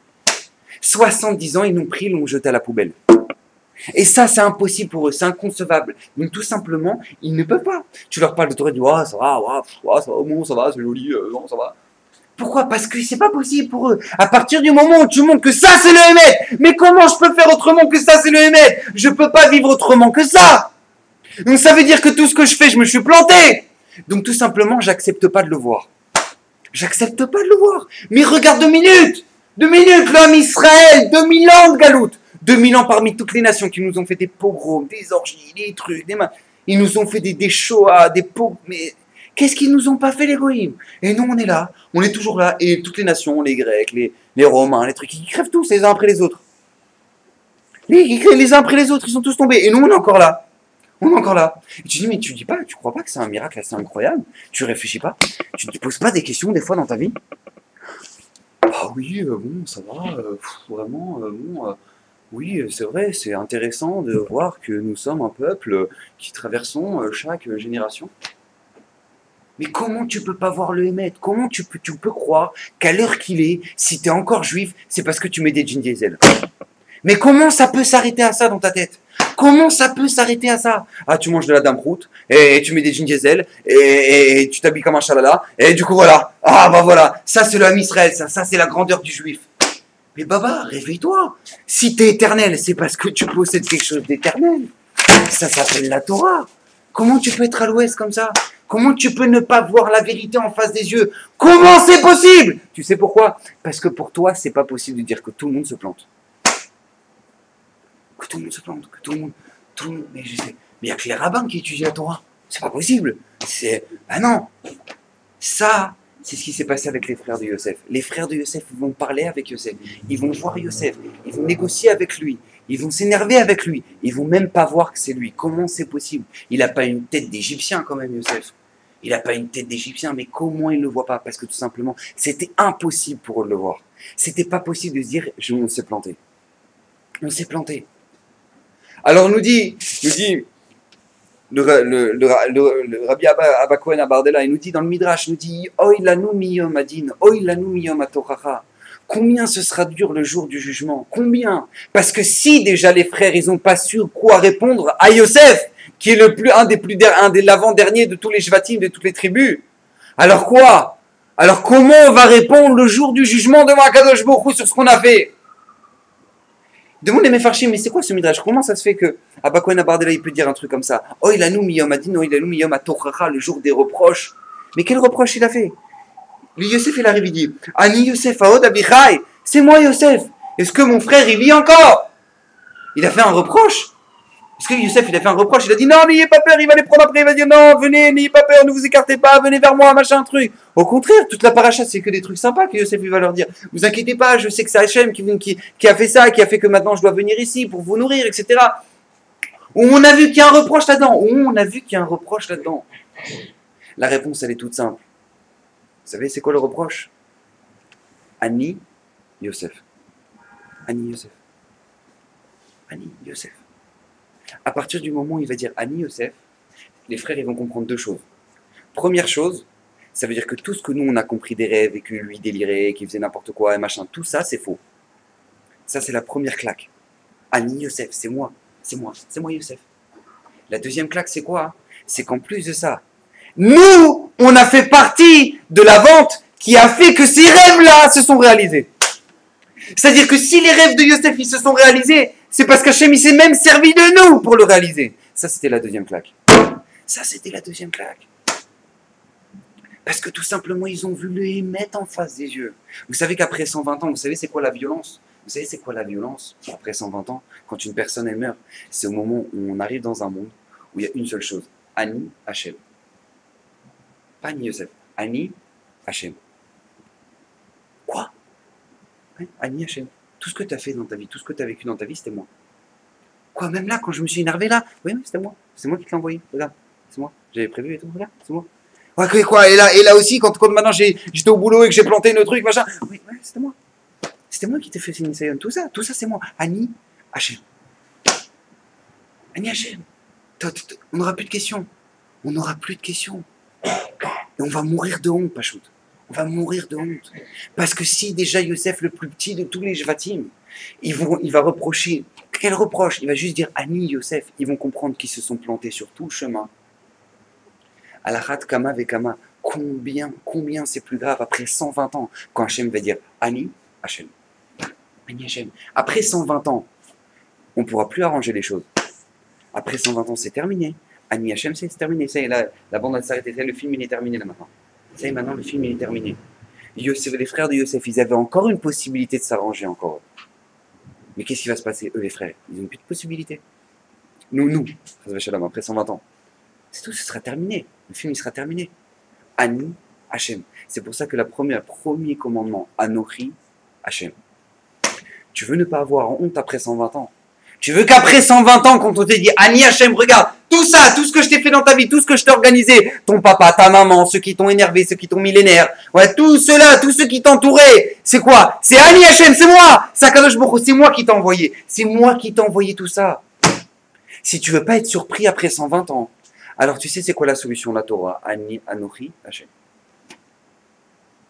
70 ans, ils l'ont pris, ils l'ont jeté à la poubelle. Et ça, c'est impossible pour eux, c'est inconcevable. Donc tout simplement, ils ne peuvent pas. Tu leur parles de Torah, tu dis, ça va, bon, ça va, c'est joli, non, ça va. Pourquoi? Parce que c'est pas possible pour eux. À partir du moment où tu montres que ça c'est le Hémet, mais comment je peux faire autrement que ça c'est le Hémet? Je peux pas vivre autrement que ça. Donc ça veut dire que tout ce que je fais, je me suis planté. Donc tout simplement, j'accepte pas de le voir. J'accepte pas de le voir. Mais regarde 2 minutes, l'homme Israël, 2000 ans de galoute. 2000 ans parmi toutes les nations qui nous ont fait des pogroms, des orgies, des trucs, des mains. Ils nous ont fait des Shoah, des pogroms, mais qu'est-ce qu'ils nous ont pas fait les goïms? Et nous on est là, on est toujours là, et toutes les nations, les Grecs, les Romains, les trucs, ils crèvent tous les uns après les autres. Les uns après les autres, ils sont tous tombés, et nous on est encore là. On est encore là. Et tu dis, mais tu crois pas que c'est un miracle assez incroyable? Tu réfléchis pas? Tu te poses pas des questions des fois dans ta vie? Ah oui, bon, ça va, vraiment, bon... Oui, c'est vrai, c'est intéressant de voir que nous sommes un peuple qui traversons chaque génération. Mais comment tu peux pas voir le Hémet? Comment tu peux croire qu'à l'heure qu'il est, si tu es encore juif, c'est parce que tu mets des jeans diesel? Mais comment ça peut s'arrêter à ça dans ta tête? Comment ça peut s'arrêter à ça? Ah, tu manges de la dame route, et tu mets des jeans diesel, et tu t'habilles comme un chalala, et du coup voilà. Ah bah voilà, ça c'est le Ham Israël, ça c'est la grandeur du juif. Mais Baba, réveille-toi. Si t'es éternel, c'est parce que tu possèdes quelque chose d'éternel. Ça s'appelle la Torah. Comment tu peux être à l'ouest comme ça? Comment tu peux ne pas voir la vérité en face des yeux? Comment c'est possible? Tu sais pourquoi? Parce que pour toi, c'est pas possible de dire que tout le monde se plante. Que tout le monde se plante, que tout le monde, mais je sais, mais il n'y a que les rabbins qui étudient la Torah. C'est pas possible. Ah non. Ça, c'est ce qui s'est passé avec les frères de Yosef. Les frères de Yosef vont parler avec Yosef. Ils vont voir Yosef. Ils vont négocier avec lui. Ils vont s'énerver avec lui. Ils vont même pas voir que c'est lui. Comment c'est possible? Il n'a pas une tête d'Égyptien quand même, Yosef. Il n'a pas une tête d'Égyptien, mais comment il ne le voit pas? Parce que tout simplement, c'était impossible pour eux de le voir. C'était pas possible de se dire, on s'est planté. On s'est planté. Alors nous dit le Rabbi Abba Cohen à Bardella, il nous dit dans le Midrash, il nous dit Oy lanu miyom adin, oy lanu miyom atoracha. Combien ce sera dur le jour du jugement? Combien? Parce que si déjà les frères, ils n'ont pas su quoi répondre à Yosef, qui est un des l'avant-dernier de tous les Shvatim, de toutes les tribus, alors quoi? Alors comment on va répondre le jour du jugement devant Akadosh Baruch Hu sur ce qu'on a fait? Demande les Mefarshim, mais c'est quoi ce midrash? Comment ça se fait que Abba Cohen Abardella, il peut dire un truc comme ça? Oh, il a nous miyom adin, oh, il a nous miyom atochacha, le jour des reproches. Mais quel reproche il a fait? Lui, Yosef, il arrive, il dit Ani Yosef Aod Abichai, c'est moi Yosef. Est-ce que mon frère, il vit encore? Il a fait un reproche? Est-ce que Yosef, il a fait un reproche? Il a dit non, n'ayez pas peur, il va les prendre après, il va dire non, venez, n'ayez pas peur, ne vous écartez pas, venez vers moi, machin, truc. Au contraire, toute la paracha, c'est que des trucs sympas que Yosef, il va leur dire. Vous inquiétez pas, je sais que c'est Hachem qui a fait ça, qui a fait que maintenant je dois venir ici pour vous nourrir, etc. On a vu qu'il y a un reproche là-dedans. On a vu qu'il y a un reproche là-dedans. La réponse, elle est toute simple. Vous savez, c'est quoi le reproche? Ani Yosef. Ani Yosef. Ani Yosef. À partir du moment où il va dire Ani Yosef, les frères ils vont comprendre deux choses. Première chose, ça veut dire que tout ce que nous on a compris des rêves et que lui délirait, qu'il faisait n'importe quoi et machin, tout ça c'est faux. Ça c'est la première claque. Ani Yosef, c'est moi Yosef. La deuxième claque c'est quoi? C'est qu'en plus de ça, nous on a fait partie de la vente qui a fait que ces rêves-là se sont réalisés. C'est-à-dire que si les rêves de Yosef ils se sont réalisés, c'est parce qu'Hachem il s'est même servi de nous pour le réaliser. Ça c'était la deuxième claque. Ça c'était la deuxième claque. Parce que tout simplement ils ont vu le mettre en face des yeux. Vous savez qu'après 120 ans, vous savez c'est quoi la violence? Vous savez c'est quoi la violence après 120 ans? Quand une personne elle meurt, c'est au moment où on arrive dans un monde où il y a une seule chose. Ani Hachem. Pas Ani Yosef. Ani Hachem. Quoi? Ani Hachem. Tout ce que tu as fait dans ta vie, tout ce que tu as vécu dans ta vie, c'était moi. Quoi, même là, quand je me suis énervé là, oui, c'était moi. C'est moi qui te l'ai envoyé. Regarde, c'est moi. J'avais prévu et tout. Regarde, c'est moi. Ouais, quoi, et là aussi, quand maintenant j'étais au boulot et que j'ai planté nos trucs, machin. Oui, ouais, c'était moi. C'était moi qui t'ai fait signer Sayon. Tout ça, c'est moi. Ani Hachem. Ani Hachem. On n'aura plus de questions. On n'aura plus de questions. Et on va mourir de honte, Pachout. On va mourir de honte. Parce que si déjà Yosef, le plus petit de tous les Shvatim, il va reprocher. Quel reproche? Il va juste dire Ani Yosef. Ils vont comprendre qu'ils se sont plantés sur tout le chemin. Alachat Kama Vekama. Combien c'est plus grave après 120 ans quand Hachem va dire Ani Hachem. Ani Hachem. Après 120 ans, on ne pourra plus arranger les choses. Après 120 ans, c'est terminé. Ani Hachem, c'est terminé. Ça y est, la bande a s'arrêté. Le film, il est terminé là maintenant. Ça y est, maintenant, le film, il est terminé. Yosef, les frères de Yosef, ils avaient encore une possibilité de s'arranger encore. Mais qu'est-ce qui va se passer? Eux, les frères, ils n'ont plus de possibilité. Nous, après 120 ans. C'est tout, ce sera terminé. Le film, il sera terminé. Ani Hachem. C'est pour ça que le premier commandement, Anochi Hachem. Tu veux ne pas avoir honte après 120 ans? Tu veux qu'après 120 ans, quand on te dit Ani Hachem, regarde, tout ça, tout ce que je t'ai fait dans ta vie, tout ce que je t'ai organisé, ton papa, ta maman, ceux qui t'ont énervé, ceux qui t'ont mis les nerfs, ouais, tout cela, tous ceux qui t'entouraient, c'est quoi? C'est Ani Hachem, c'est moi! C'est Akadosh Baruch Hu, c'est moi qui t'ai envoyé. C'est moi qui t'ai envoyé tout ça. Si tu veux pas être surpris après 120 ans, alors tu sais c'est quoi la solution, la Torah? Ani, Anochi, Hachem.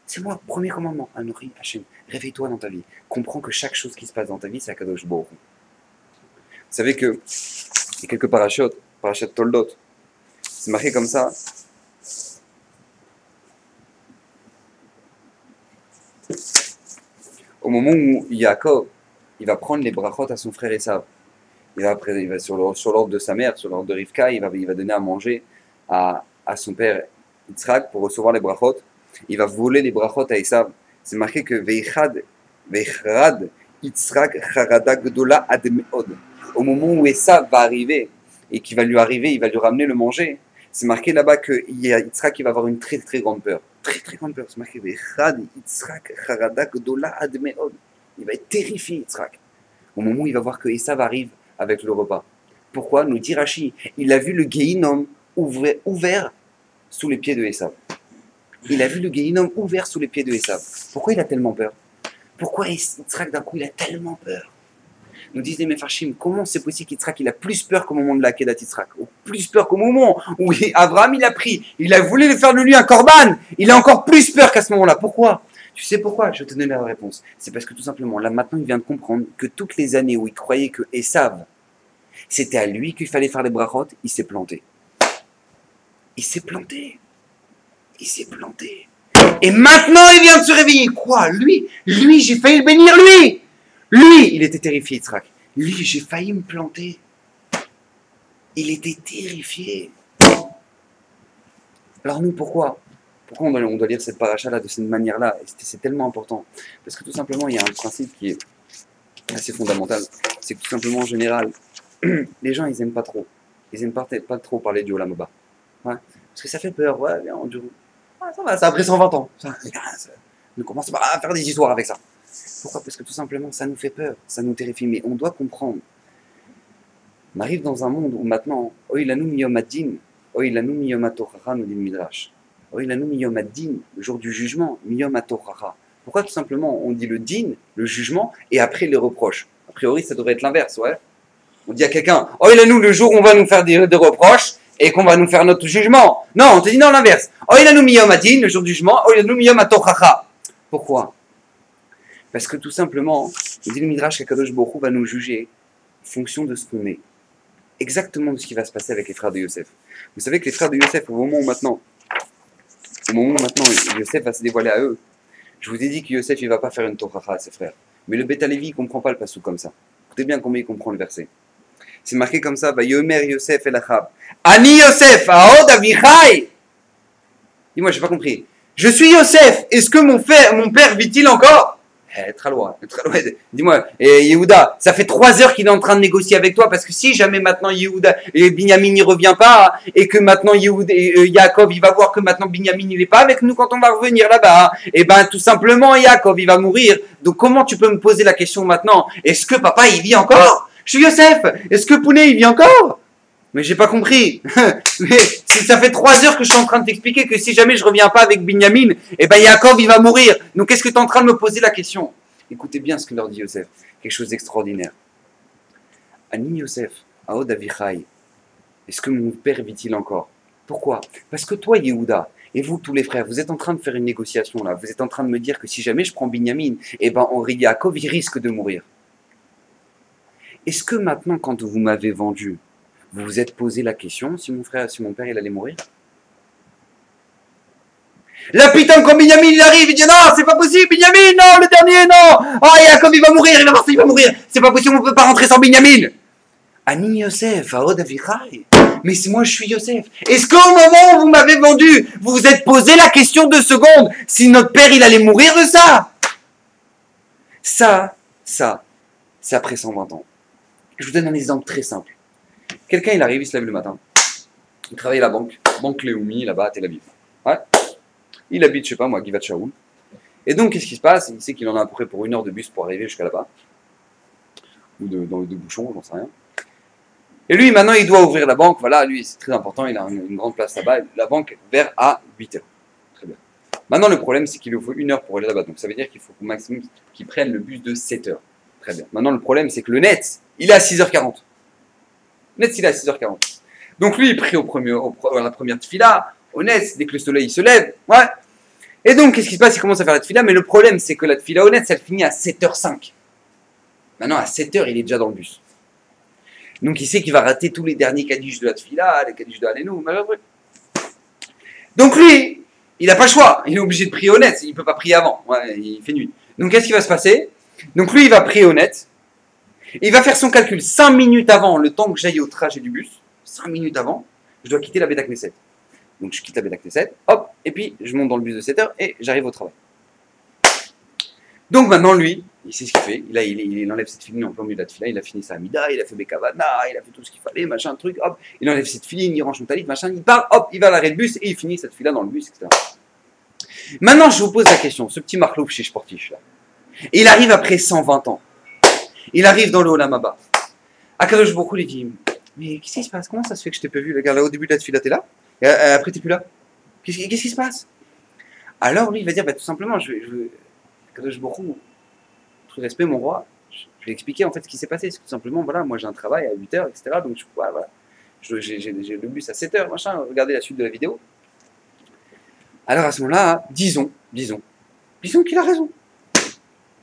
C'est moi, premier commandement, Anochi, Hachem. Réveille-toi dans ta vie. Comprends que chaque chose qui se passe dans ta vie, c'est Akadosh Baruch Hu. savez que il y a quelques parachutes, parachutes Toldot, c'est marqué comme ça. Au moment où Yaakov, il va prendre les brachot à son frère Esav, il va sur l'ordre de sa mère, sur l'ordre de Rivka, il va donner à manger à son père Yitzhak pour recevoir les brachot. Il va voler les brachot à Esav. C'est marqué que Veichrad Yitzhak charada gdola ad meod. Au moment où Esav va arriver et qu'il va lui arriver, il va lui ramener le manger. C'est marqué là-bas que Yitzhak il va avoir une très très grande peur. Très très grande peur. C'est marqué Veichrad Yitzhak charada gdola ad meod. Il va être terrifié Yitzhak. Au moment où il va voir que Esav arrive avec le repas. Pourquoi? Nous dit Rashi, il a vu le Gehinom ouvert sous les pieds de Esav. Il a vu le Gehinom ouvert sous les pieds de Esav. Pourquoi il a tellement peur? Pourquoi Yitzhak d'un coup il a tellement peur? Nous disent les Mefarshim, comment c'est possible qu'Yitzhak il a plus peur qu'au moment de la Kedat Yitzhak, ou plus peur qu'au moment où Abraham il a voulu faire de lui un korban, il a encore plus peur qu'à ce moment-là. Pourquoi? Tu sais pourquoi? Je vais te donner la réponse. C'est parce que tout simplement, là maintenant il vient de comprendre que toutes les années où il croyait que Esav, c'était à lui qu'il fallait faire les brachot, il s'est planté. Il s'est planté. Il s'est planté. Et maintenant il vient de se réveiller. Quoi? Lui, j'ai failli le bénir, lui, il était terrifié, Yitzhak. Lui, j'ai failli me planter. Il était terrifié. Alors nous, pourquoi on doit lire cette paracha-là de cette manière-là? C'est tellement important. Parce que tout simplement, il y a un principe qui est assez fondamental. C'est que tout simplement, en général, les gens, ils n'aiment pas trop. Ils n'aiment pas trop parler du Olam Haba. Ouais. Parce que ça fait peur. Ouais, bien, ça va, ça a pris 120 ans. Ne commence pas à faire des histoires avec ça. Pourquoi? Parce que tout simplement, ça nous fait peur, ça nous terrifie. Mais on doit comprendre. On arrive dans un monde où maintenant, Oilanu miyom ad-din, Oilanu miyom ha-tochacha, nous dit le Midrash. Oilanu miyom ad-din, le jour du jugement, miyom ha-tochacha. Pourquoi tout simplement on dit le din, le jugement, et après les reproches? A priori, ça devrait être l'inverse, ouais. On dit à quelqu'un, Oilanu, le jour où on va nous faire des reproches, et qu'on va nous faire notre jugement. Non, on te dit non, l'inverse. Oilanu miyom ad-din, le jour du jugement, Oilanu miyom ha-tochacha. Pourquoi? Parce que tout simplement, il dit le Midrash qu'Akadosh Baruch Hu va nous juger en fonction de ce qu'on est. Exactement de ce qui va se passer avec les frères de Yosef. Vous savez que les frères de Yosef, au moment où maintenant Yosef va se dévoiler à eux, je vous ai dit que Yosef, il ne va pas faire une tochacha à ses frères. Mais le Beth Alevi, il ne comprend pas le passou comme ça. Écoutez bien combien il comprend le verset. C'est marqué comme ça, va Yomer Yosef el Achab. Ani Yosef, Aod Avichai. Dis-moi, je n'ai pas compris. Je suis Yosef, est-ce que mon père vit-il encore? Très loin. Dis-moi, Yehuda, ça fait 3 heures qu'il est en train de négocier avec toi, parce que si jamais maintenant Yehuda et Binyamin n'y revient pas, et que maintenant Yaakov il va voir que maintenant Binyamin il n'est pas avec nous quand on va revenir là-bas, et ben tout simplement Yaakov il va mourir. Donc comment tu peux me poser la question maintenant? Est-ce que papa il vit encore? Je suis Yosef. Est-ce que Pounet il vit encore? Mais j'ai pas compris. Mais ça fait 3 heures que je suis en train de t'expliquer que si jamais je reviens pas avec Binyamin, eh ben Yaakov il va mourir. Donc qu'est-ce que tu es en train de me poser la question? Écoutez bien ce que leur dit Yosef. Quelque chose d'extraordinaire. Ani Yosef, Aod Avichai. Est-ce que mon père vit-il encore? Pourquoi? Parce que toi Yehuda, et vous tous les frères, vous êtes en train de faire une négociation là. Vous êtes en train de me dire que si jamais je prends Binyamin, eh ben Henri Yaakov il risque de mourir. Est-ce que maintenant quand vous m'avez vendu, vous vous êtes posé la question si mon père il allait mourir? Là putain quand Binyamin il arrive, il dit non c'est pas possible Binyamin, non le dernier non, oh Yaakov il va mourir, il va mourir, c'est pas possible, on peut pas rentrer sans Binyamin. Ani Yosef, Aod Avichai. Mais moi je suis Yosef. Est-ce qu'au moment où vous m'avez vendu, vous vous êtes posé la question 2 secondes si notre père il allait mourir de ça? Ça, c'est après 120 ans. Je vous donne un exemple très simple. Quelqu'un, il arrive, il se lève le matin. Il travaille à la banque Leumi, là-bas à Tel Aviv. Ouais. Il habite, je sais pas moi, Givat Shaoul. Et donc, qu'est-ce qui se passe? Il sait qu'il en a à peu près pour 1 heure de bus pour arriver jusqu'à là-bas. Ou dans les 2 bouchons, j'en sais rien. Et lui, maintenant, il doit ouvrir la banque. Voilà, lui, c'est très important, il a une grande place là-bas. La banque est ouverte à 8 heures. Très bien. Maintenant, le problème, c'est qu'il lui faut 1 heure pour aller là-bas. Donc, ça veut dire qu'il faut au maximum qu'il prenne le bus de 7 heures. Très bien. Maintenant, le problème, c'est que le net, il est à 6h40. Net, il est à 6h40. Donc lui, il prie à la première tefila, au net, dès que le soleil se lève. Ouais. Et donc, qu'est-ce qui se passe? Il commence à faire la tefila, mais le problème, c'est que la tefila au net, elle finit à 7h05. Maintenant, à 7h, il est déjà dans le bus. Donc il sait qu'il va rater tous les derniers Kaddish de la Tfila, les Kaddish de Alenu, machin truc. Donc lui, il n'a pas le choix. Il est obligé de prier honnête. Il ne peut pas prier avant. Ouais, il fait nuit. Donc qu'est-ce qui va se passer? Donc lui, il va prier honnête. Il va faire son calcul 5 minutes avant le temps que j'aille au trajet du bus. 5 minutes avant, je dois quitter la Beta Knesset. Donc je quitte la Beta Knesset, hop, et puis je monte dans le bus de 7 heures et j'arrive au travail. Donc maintenant, lui, il sait ce qu'il fait. Il enlève cette filine en plein milieu de la tefila, il a fini sa Amida, il a fait Bekavana, il a fait tout ce qu'il fallait, machin, truc, hop. Il enlève cette filine, il range son talit, machin, il part, hop, il va à l'arrêt de bus et il finit cette fila dans le bus, etc. Maintenant, je vous pose la question, ce petit Marlouf chez Sportif, là, il arrive après 120 ans. Il arrive dans le Olam Haba. Akadosh Baruch Hu lui dit, mais qu'est-ce qui se passe? Comment ça se fait que je t'ai pas vu? Regarde, là, au début de la tefila, t'es là, et après t'es plus là. Qu'est-ce qui se passe? Alors lui, il va dire, bah, tout simplement, Akadosh Baruch Hu, tout respect, mon roi, je vais expliquer en fait ce qui s'est passé. Tout simplement, voilà, moi j'ai un travail à 8 heures, etc. Donc voilà, j'ai le bus à 7 heures, machin, regardez la suite de la vidéo. Alors à ce moment-là, disons qu'il a raison.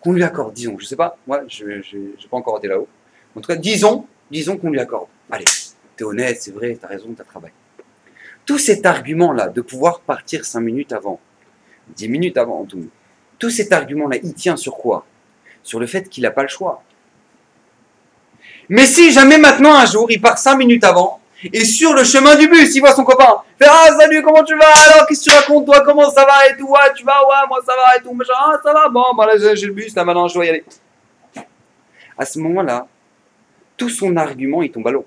Qu'on lui accorde, disons, je sais pas, moi je n'ai pas encore été là-haut. En tout cas, disons qu'on lui accorde. Allez, t'es honnête, c'est vrai, t'as raison, t'as travail. Tout cet argument-là, de pouvoir partir 5 minutes avant, 10 minutes avant, tout cet argument-là, il tient sur quoi? Sur le fait qu'il n'a pas le choix. Mais si jamais maintenant, un jour, il part 5 minutes avant, et sur le chemin du bus, il voit son copain, fait « Ah, salut, comment tu vas? Alors, qu'est-ce que tu racontes, toi? Comment ça va? Et tout, ouais, tu vas? Ouais, moi ça va, et tout, machin, ah, ça va? Bon, bah là, j'ai le bus, là, maintenant, je dois y aller. » À ce moment-là, tout son argument, il tombe à l'eau.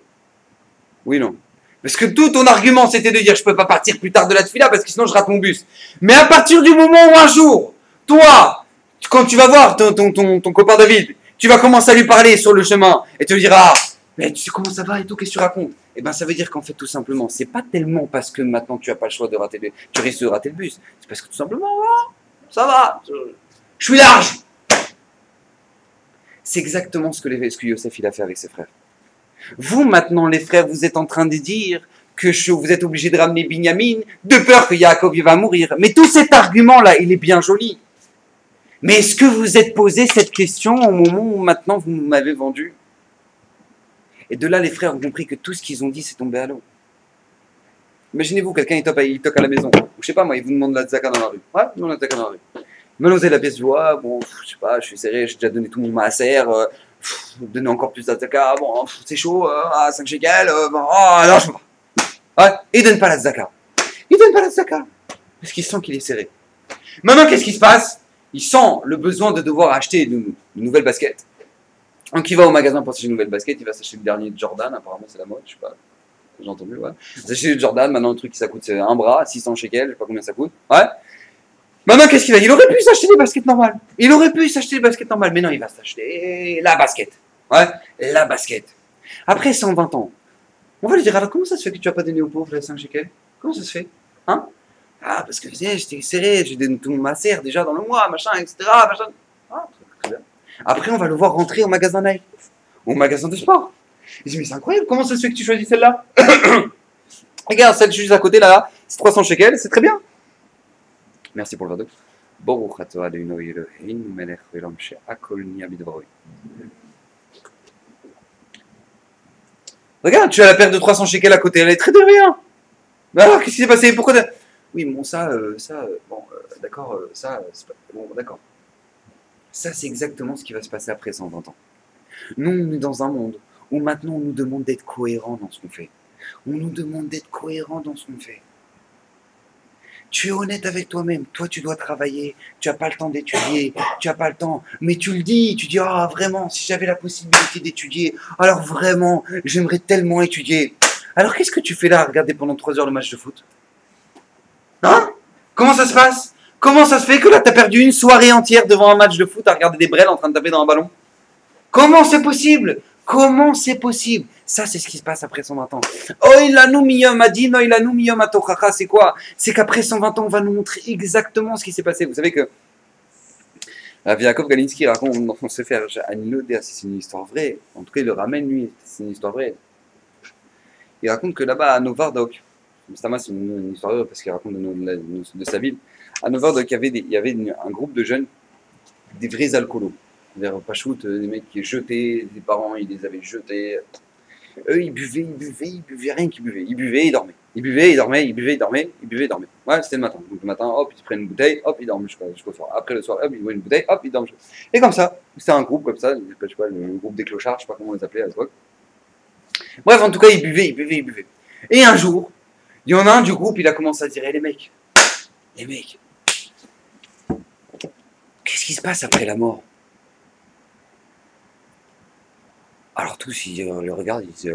Oui, non. Parce que tout ton argument, c'était de dire « Je peux pas partir plus tard de la tefila, parce que sinon, je rate mon bus. » Mais à partir du moment où un jour, toi, quand tu vas voir ton copain David, tu vas commencer à lui parler sur le chemin et tu lui diras « Mais tu sais comment ça va et tout, qu'est-ce que tu racontes ?» Eh bien, ça veut dire qu'en fait, tout simplement, c'est pas tellement parce que maintenant tu n'as pas le choix de rater tu risques de rater le bus. C'est parce que tout simplement, voilà, ça va, je suis large. C'est exactement ce que Yosef il a fait avec ses frères. Vous, maintenant, les frères, vous êtes en train de dire que vous êtes obligés de ramener Binyamin de peur que Yaakov il va mourir. Mais tout cet argument-là, il est bien joli. Mais est-ce que vous êtes posé cette question au moment où maintenant vous m'avez vendu? Et de là, les frères ont compris que tout ce qu'ils ont dit, c'est tombé à l'eau. Imaginez-vous, quelqu'un il toque à la maison. Ou je sais pas moi, il vous demande la tzaka dans la rue. Ouais, il demande la tzaka dans la rue. Il m'a la pièce du bois, bon, je sais pas, je suis serré, j'ai déjà donné tout mon maaser, donner encore plus de tzaka, bon, c'est chaud, 5 shekels, bon, non, je peux pas. Ouais, il donne pas la tzaka. Il donne pas la tzaka. Parce qu'il sent qu'il est serré. Maintenant, qu'est-ce qui se passe? Il sent le besoin de devoir acheter de nouvelles baskets. Donc il va au magasin pour s'acheter une nouvelle basket, il va s'acheter le dernier Jordan, apparemment c'est la mode, je sais pas, j'ai entendu, ouais. Il va s'acheter le Jordan, maintenant le truc ça coûte un bras, 600 shekels, je sais pas combien ça coûte, ouais. Maintenant qu'est-ce qu'il va? Il aurait pu s'acheter des baskets normales, mais non, il va s'acheter la basket, ouais, la basket. Après 120 ans, on va lui dire, alors comment ça se fait que tu as pas donné aux pauvres les 5 shekels? Comment ça se fait? Hein? Ah, parce que j'étais serré, j'ai donné tout mon masser déjà dans le mois, machin, etc. Machin. Ah, très bien. Après, on va le voir rentrer au magasin Nike, au magasin de sport. Il dit, mais c'est incroyable, comment ça se fait que tu choisis celle-là? Regarde, celle juste à côté là, c'est 300 shekels, c'est très bien. Merci pour le verre d'eau. Regarde, tu as la paire de 300 shekels à côté, elle est très de rien. Mais alors, qu'est-ce qui s'est passé? Pourquoi? Oui, bon, bon, d'accord, c'est pas... Bon, d'accord. Ça, c'est exactement ce qui va se passer après 120 ans. Nous, on est dans un monde où maintenant on nous demande d'être cohérent dans ce qu'on fait. On nous demande d'être cohérent dans ce qu'on fait. Tu es honnête avec toi-même. Toi, tu dois travailler. Tu n'as pas le temps d'étudier. Tu n'as pas le temps. Mais tu le dis. Tu dis, ah, vraiment, si j'avais la possibilité d'étudier, alors vraiment, j'aimerais tellement étudier. Alors, qu'est-ce que tu fais là à regarder pendant 3 heures le match de foot? Hein? Comment ça se passe? Comment ça se fait que là, tu as perdu une soirée entière devant un match de foot à regarder des brels en train de taper dans un ballon? Comment c'est possible? Comment c'est possible? Ça, c'est ce qui se passe après 120 ans. Oilanu miyom adin, oilanu miyom atochacha, c'est quoi? C'est qu'après 120 ans, on va nous montrer exactement ce qui s'est passé. Vous savez que Yaakov Galinsky raconte dans son sefer Anilodea, c'est une histoire vraie. En tout cas, il le ramène, lui, c'est une histoire vraie. Il raconte que là-bas, à Novardok, c'est une histoire vraie parce qu'il raconte de sa ville. À Novardok, il y avait un groupe de jeunes, des vrais alcoolos. Vers Pachout, des mecs qui jetaient, des parents, ils les avaient jetés. Eux, ils buvaient, rien qu'ils buvaient. Ils buvaient, ils dormaient. Ils buvaient, ils dormaient, ils buvaient, ils dormaient, ils buvaient, ils dormaient. Ouais, c'était le matin. Donc le matin, hop, ils prennent une bouteille, hop, ils dorment jusqu'au soir. Après le soir, hop, ils boivent une bouteille, hop, ils dorment. Et comme ça, c'était un groupe comme ça, je sais pas, le groupe des clochards, je sais pas comment on les appelait à l'époque. Bref, en tout cas, ils buvaient, ils buvaient, ils buvaient. Et un jour, il y en a un du groupe, il a commencé à dire, les mecs, qu'est-ce qui se passe après la mort? Alors tous, ils le regardent, ils disent,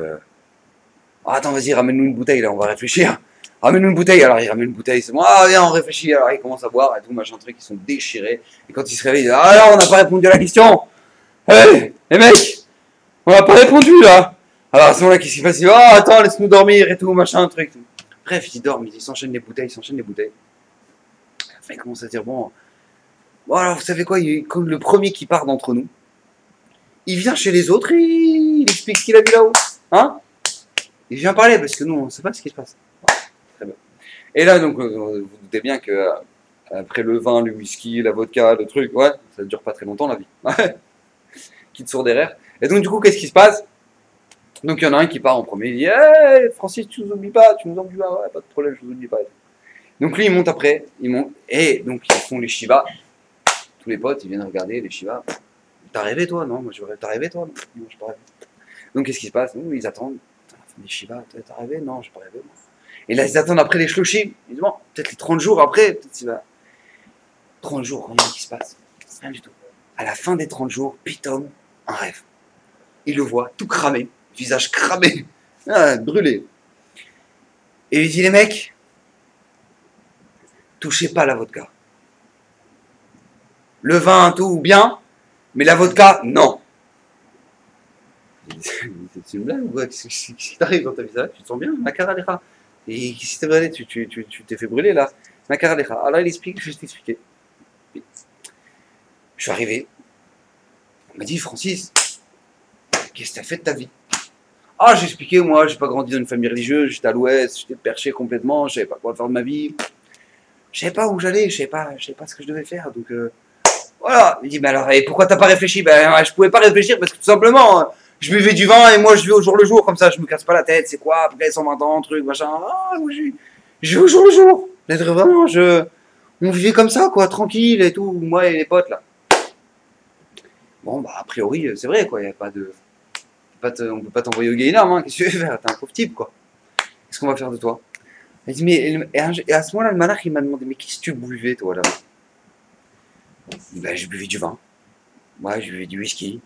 oh, attends, vas-y, ramène-nous une bouteille, là, on va réfléchir. Ramène-nous une bouteille. Alors, il ramène une bouteille, c'est bon. Ah, viens, on réfléchit. Alors, ils commencent à boire et tout, machin truc, ils sont déchirés. Et quand ils se réveillent, ils disent, ah, là, on n'a pas répondu à la question. Hey, les mecs, on n'a pas répondu, là. Alors, à ce moment-là, qu'est-ce qui se passe? Oh, attends, laisse-nous dormir et tout, machin truc. Bref, ils dorment, ils s'enchaînent les bouteilles, Enfin, ils commencent à dire, bon, alors, vous savez quoi, comme le premier qui part d'entre nous, il vient chez les autres et il explique ce qu'il a vu là-haut. Hein? Il vient parler parce que nous, on ne sait pas ce qui se passe. Très bien. Et là, donc, vous doutez bien que après le vin, le whisky, la vodka, le truc, ouais, ça ne dure pas très longtemps la vie. Quitte sourd derrière. Et donc, du coup, qu'est-ce qui se passe? Donc, il y en a un qui part en premier, il dit, hey, Francis, tu nous oublies pas, tu nous oublies pas, ouais, pas de problème, je vous oublie pas. Donc, lui, il monte après, et donc, ils font les Shivas. Tous les potes, ils viennent regarder les Shivas. T'as rêvé, toi? Non, moi, t'as rêvé, toi? Non, j'ai pas rêvé. Donc, qu'est-ce qui se passe? Ils attendent. Les Shivas, t'as rêvé? Non, j'ai pas rêvé. Moi. Et là, ils attendent après les Shloshim. Ils disent, bon, peut-être les 30 jours après, peut-être il va. 30 jours, rien qui se passe. Rien du tout. À la fin des 30 jours, Pitom, un rêve. Il le voit, tout cramé, visage cramé, brûlé. Et il dit, les mecs, touchez pas la vodka. Le vin, tout bien, mais la vodka, non. C'est une blague ou quoi? Qu'est-ce qui t'arrive dans ta vie? Tu te sens bien? Makara Lecha. Et qu'est-ce qui t'est brûlé? Tu t'es fait brûler là. Makara Lecha. Alors il explique, je vais t'expliquer. Je suis arrivé. On m'a dit, Francis, qu'est-ce que t'as fait de ta vie? Ah, j'ai expliqué, moi, j'ai pas grandi dans une famille religieuse, j'étais à l'ouest, j'étais perché complètement, je savais pas quoi faire de ma vie. Je savais pas où j'allais, je savais pas ce que je devais faire, donc voilà. Il dit, mais alors, et pourquoi t'as pas réfléchi? Ben, je pouvais pas réfléchir parce que tout simplement, je buvais du vin et moi je vis au jour le jour, comme ça je me casse pas la tête, c'est quoi, après 120 ans, truc, machin. Ah, moi je vis au jour le jour. Vraiment, on vivait comme ça, quoi, tranquille et tout, moi et les potes là. Bon, bah, a priori, c'est vrai, quoi, y a pas de. On peut pas t'envoyer au Gainam, hein, qu'est-ce que tu veux faire? T'es un pauvre type, quoi. Qu'est-ce qu'on va faire de toi? Il dit, mais, et à ce moment-là, le malach, il m'a demandé, mais qu'est-ce que tu buvais, toi, là? Ben, je buvais du vin. Ouais, je buvais du whisky.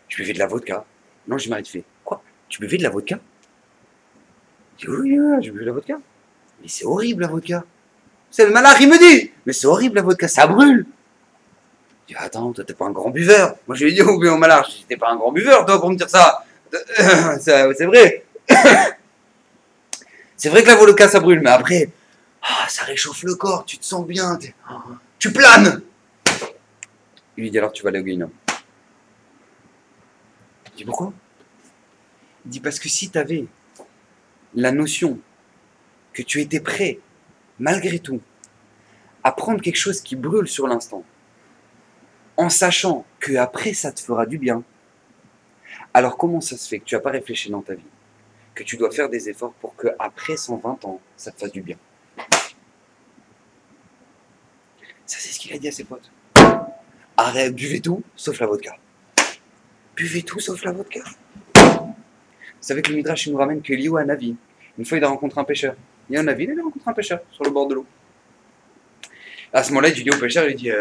Je buvais de la vodka. Non, je m'arrête fait. Quoi? Tu buvais de la vodka? Je dis, oui, oui, je buvais de la vodka. Mais c'est horrible, la vodka. C'est le malach, il me dit, mais c'est horrible, la vodka, ça brûle. Je dis, attends, toi, t'es pas un grand buveur. Moi, je lui ai dit, oh, mais au malach, t'es pas un grand buveur, toi, pour me dire ça. C'est vrai. C'est vrai que la vodka, ça brûle, mais après, ça réchauffe le corps, tu te sens bien, tu planes. Il lui dit, alors tu vas aller au Guéhinam. Je dis, pourquoi? Il dit, parce que si tu avais la notion que tu étais prêt, malgré tout, à prendre quelque chose qui brûle sur l'instant, en sachant que après ça te fera du bien, alors comment ça se fait que tu n'as pas réfléchi dans ta vie, que tu dois faire des efforts pour que après 120 ans, ça te fasse du bien? Ça, c'est ce qu'il a dit à ses potes. Arrête, buvez tout, sauf la vodka. Buvez tout, sauf la vodka. Vous savez que le Midrash nous ramène que Liu a Navi. Une fois, il a rencontré un pêcheur. Il y a un Navi, il a rencontré un pêcheur sur le bord de l'eau. À ce moment-là, il dit au pêcheur, il dit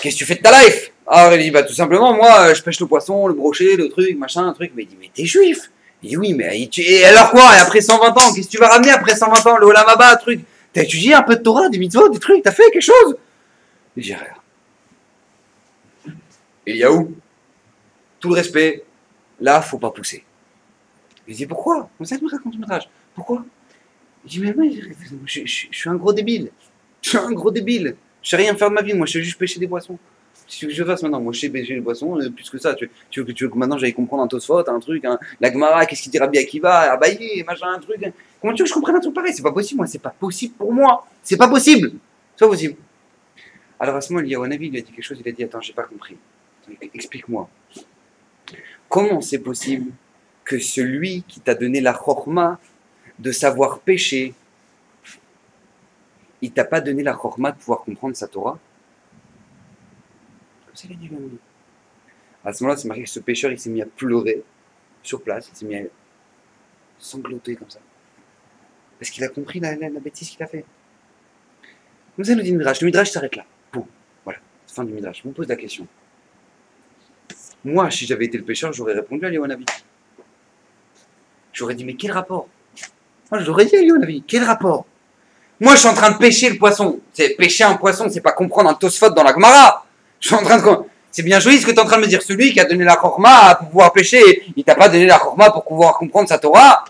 qu'est-ce que tu fais de ta life? Alors il dit, bah tout simplement, moi, je pêche le poisson, le brochet, le truc, machin, un truc. Mais il dit, mais t'es juif? Il dit, oui, mais et alors quoi? Et après 120 ans, qu'est-ce que tu vas ramener après 120 ans? Le Olam Haba, truc. T'as étudié un peu de Torah, des mitzvot, des trucs, t'as fait quelque chose? Il dit, rien. Eliaou, tout le respect, là, faut pas pousser. Il dit, pourquoi? Comme ça que me raconte le métrage. Pourquoi? Il dit, mais moi, je suis un gros débile. Je suis un gros débile. Je sais rien faire de ma vie, moi, je sais juste pêcher des poissons. Qu'est-ce que tu veux que je fasse maintenant? Moi, je sais pêcher des poissons, plus que ça. Tu veux que maintenant j'aille comprendre un Tosfot, un truc, la Gemara, qu'est-ce qu'il dit Rabbi Akiva, Abaye, machin, un truc. Comment tu veux que je comprenne un truc pareil? C'est pas possible, moi, c'est pas possible pour moi. C'est pas possible. C'est pas possible. Alors à ce moment, il y a un avis, il lui a dit quelque chose, il a dit, attends, j'ai pas compris. Explique-moi. Comment c'est possible que celui qui t'a donné la chorma de savoir pécher, il t'a pas donné la chorma de pouvoir comprendre sa Torah? Comme ça, il a dit lui. À ce moment-là, c'est marqué que ce pécheur, il s'est mis à pleurer sur place, il s'est mis à sangloter comme ça. Parce qu'il a compris la bêtise qu'il a fait. Comme ça, nous dit le Midrash. Le Midrash s'arrête là. Bon, voilà, fin du Midrash. Je vous pose la question. Moi, si j'avais été le pécheur, j'aurais répondu à Léonavi. J'aurais dit, mais quel rapport? Moi, j'aurais dit à Léonavi, quel rapport? Moi, je suis en train de pêcher le poisson. C'est pêcher un poisson, c'est pas comprendre un Tosfot dans la Gemara. Je suis en train de... C'est bien joli ce que tu es en train de me dire. Celui qui a donné la chorma pour pouvoir pêcher, il t'a pas donné la chorma pour pouvoir comprendre sa Torah.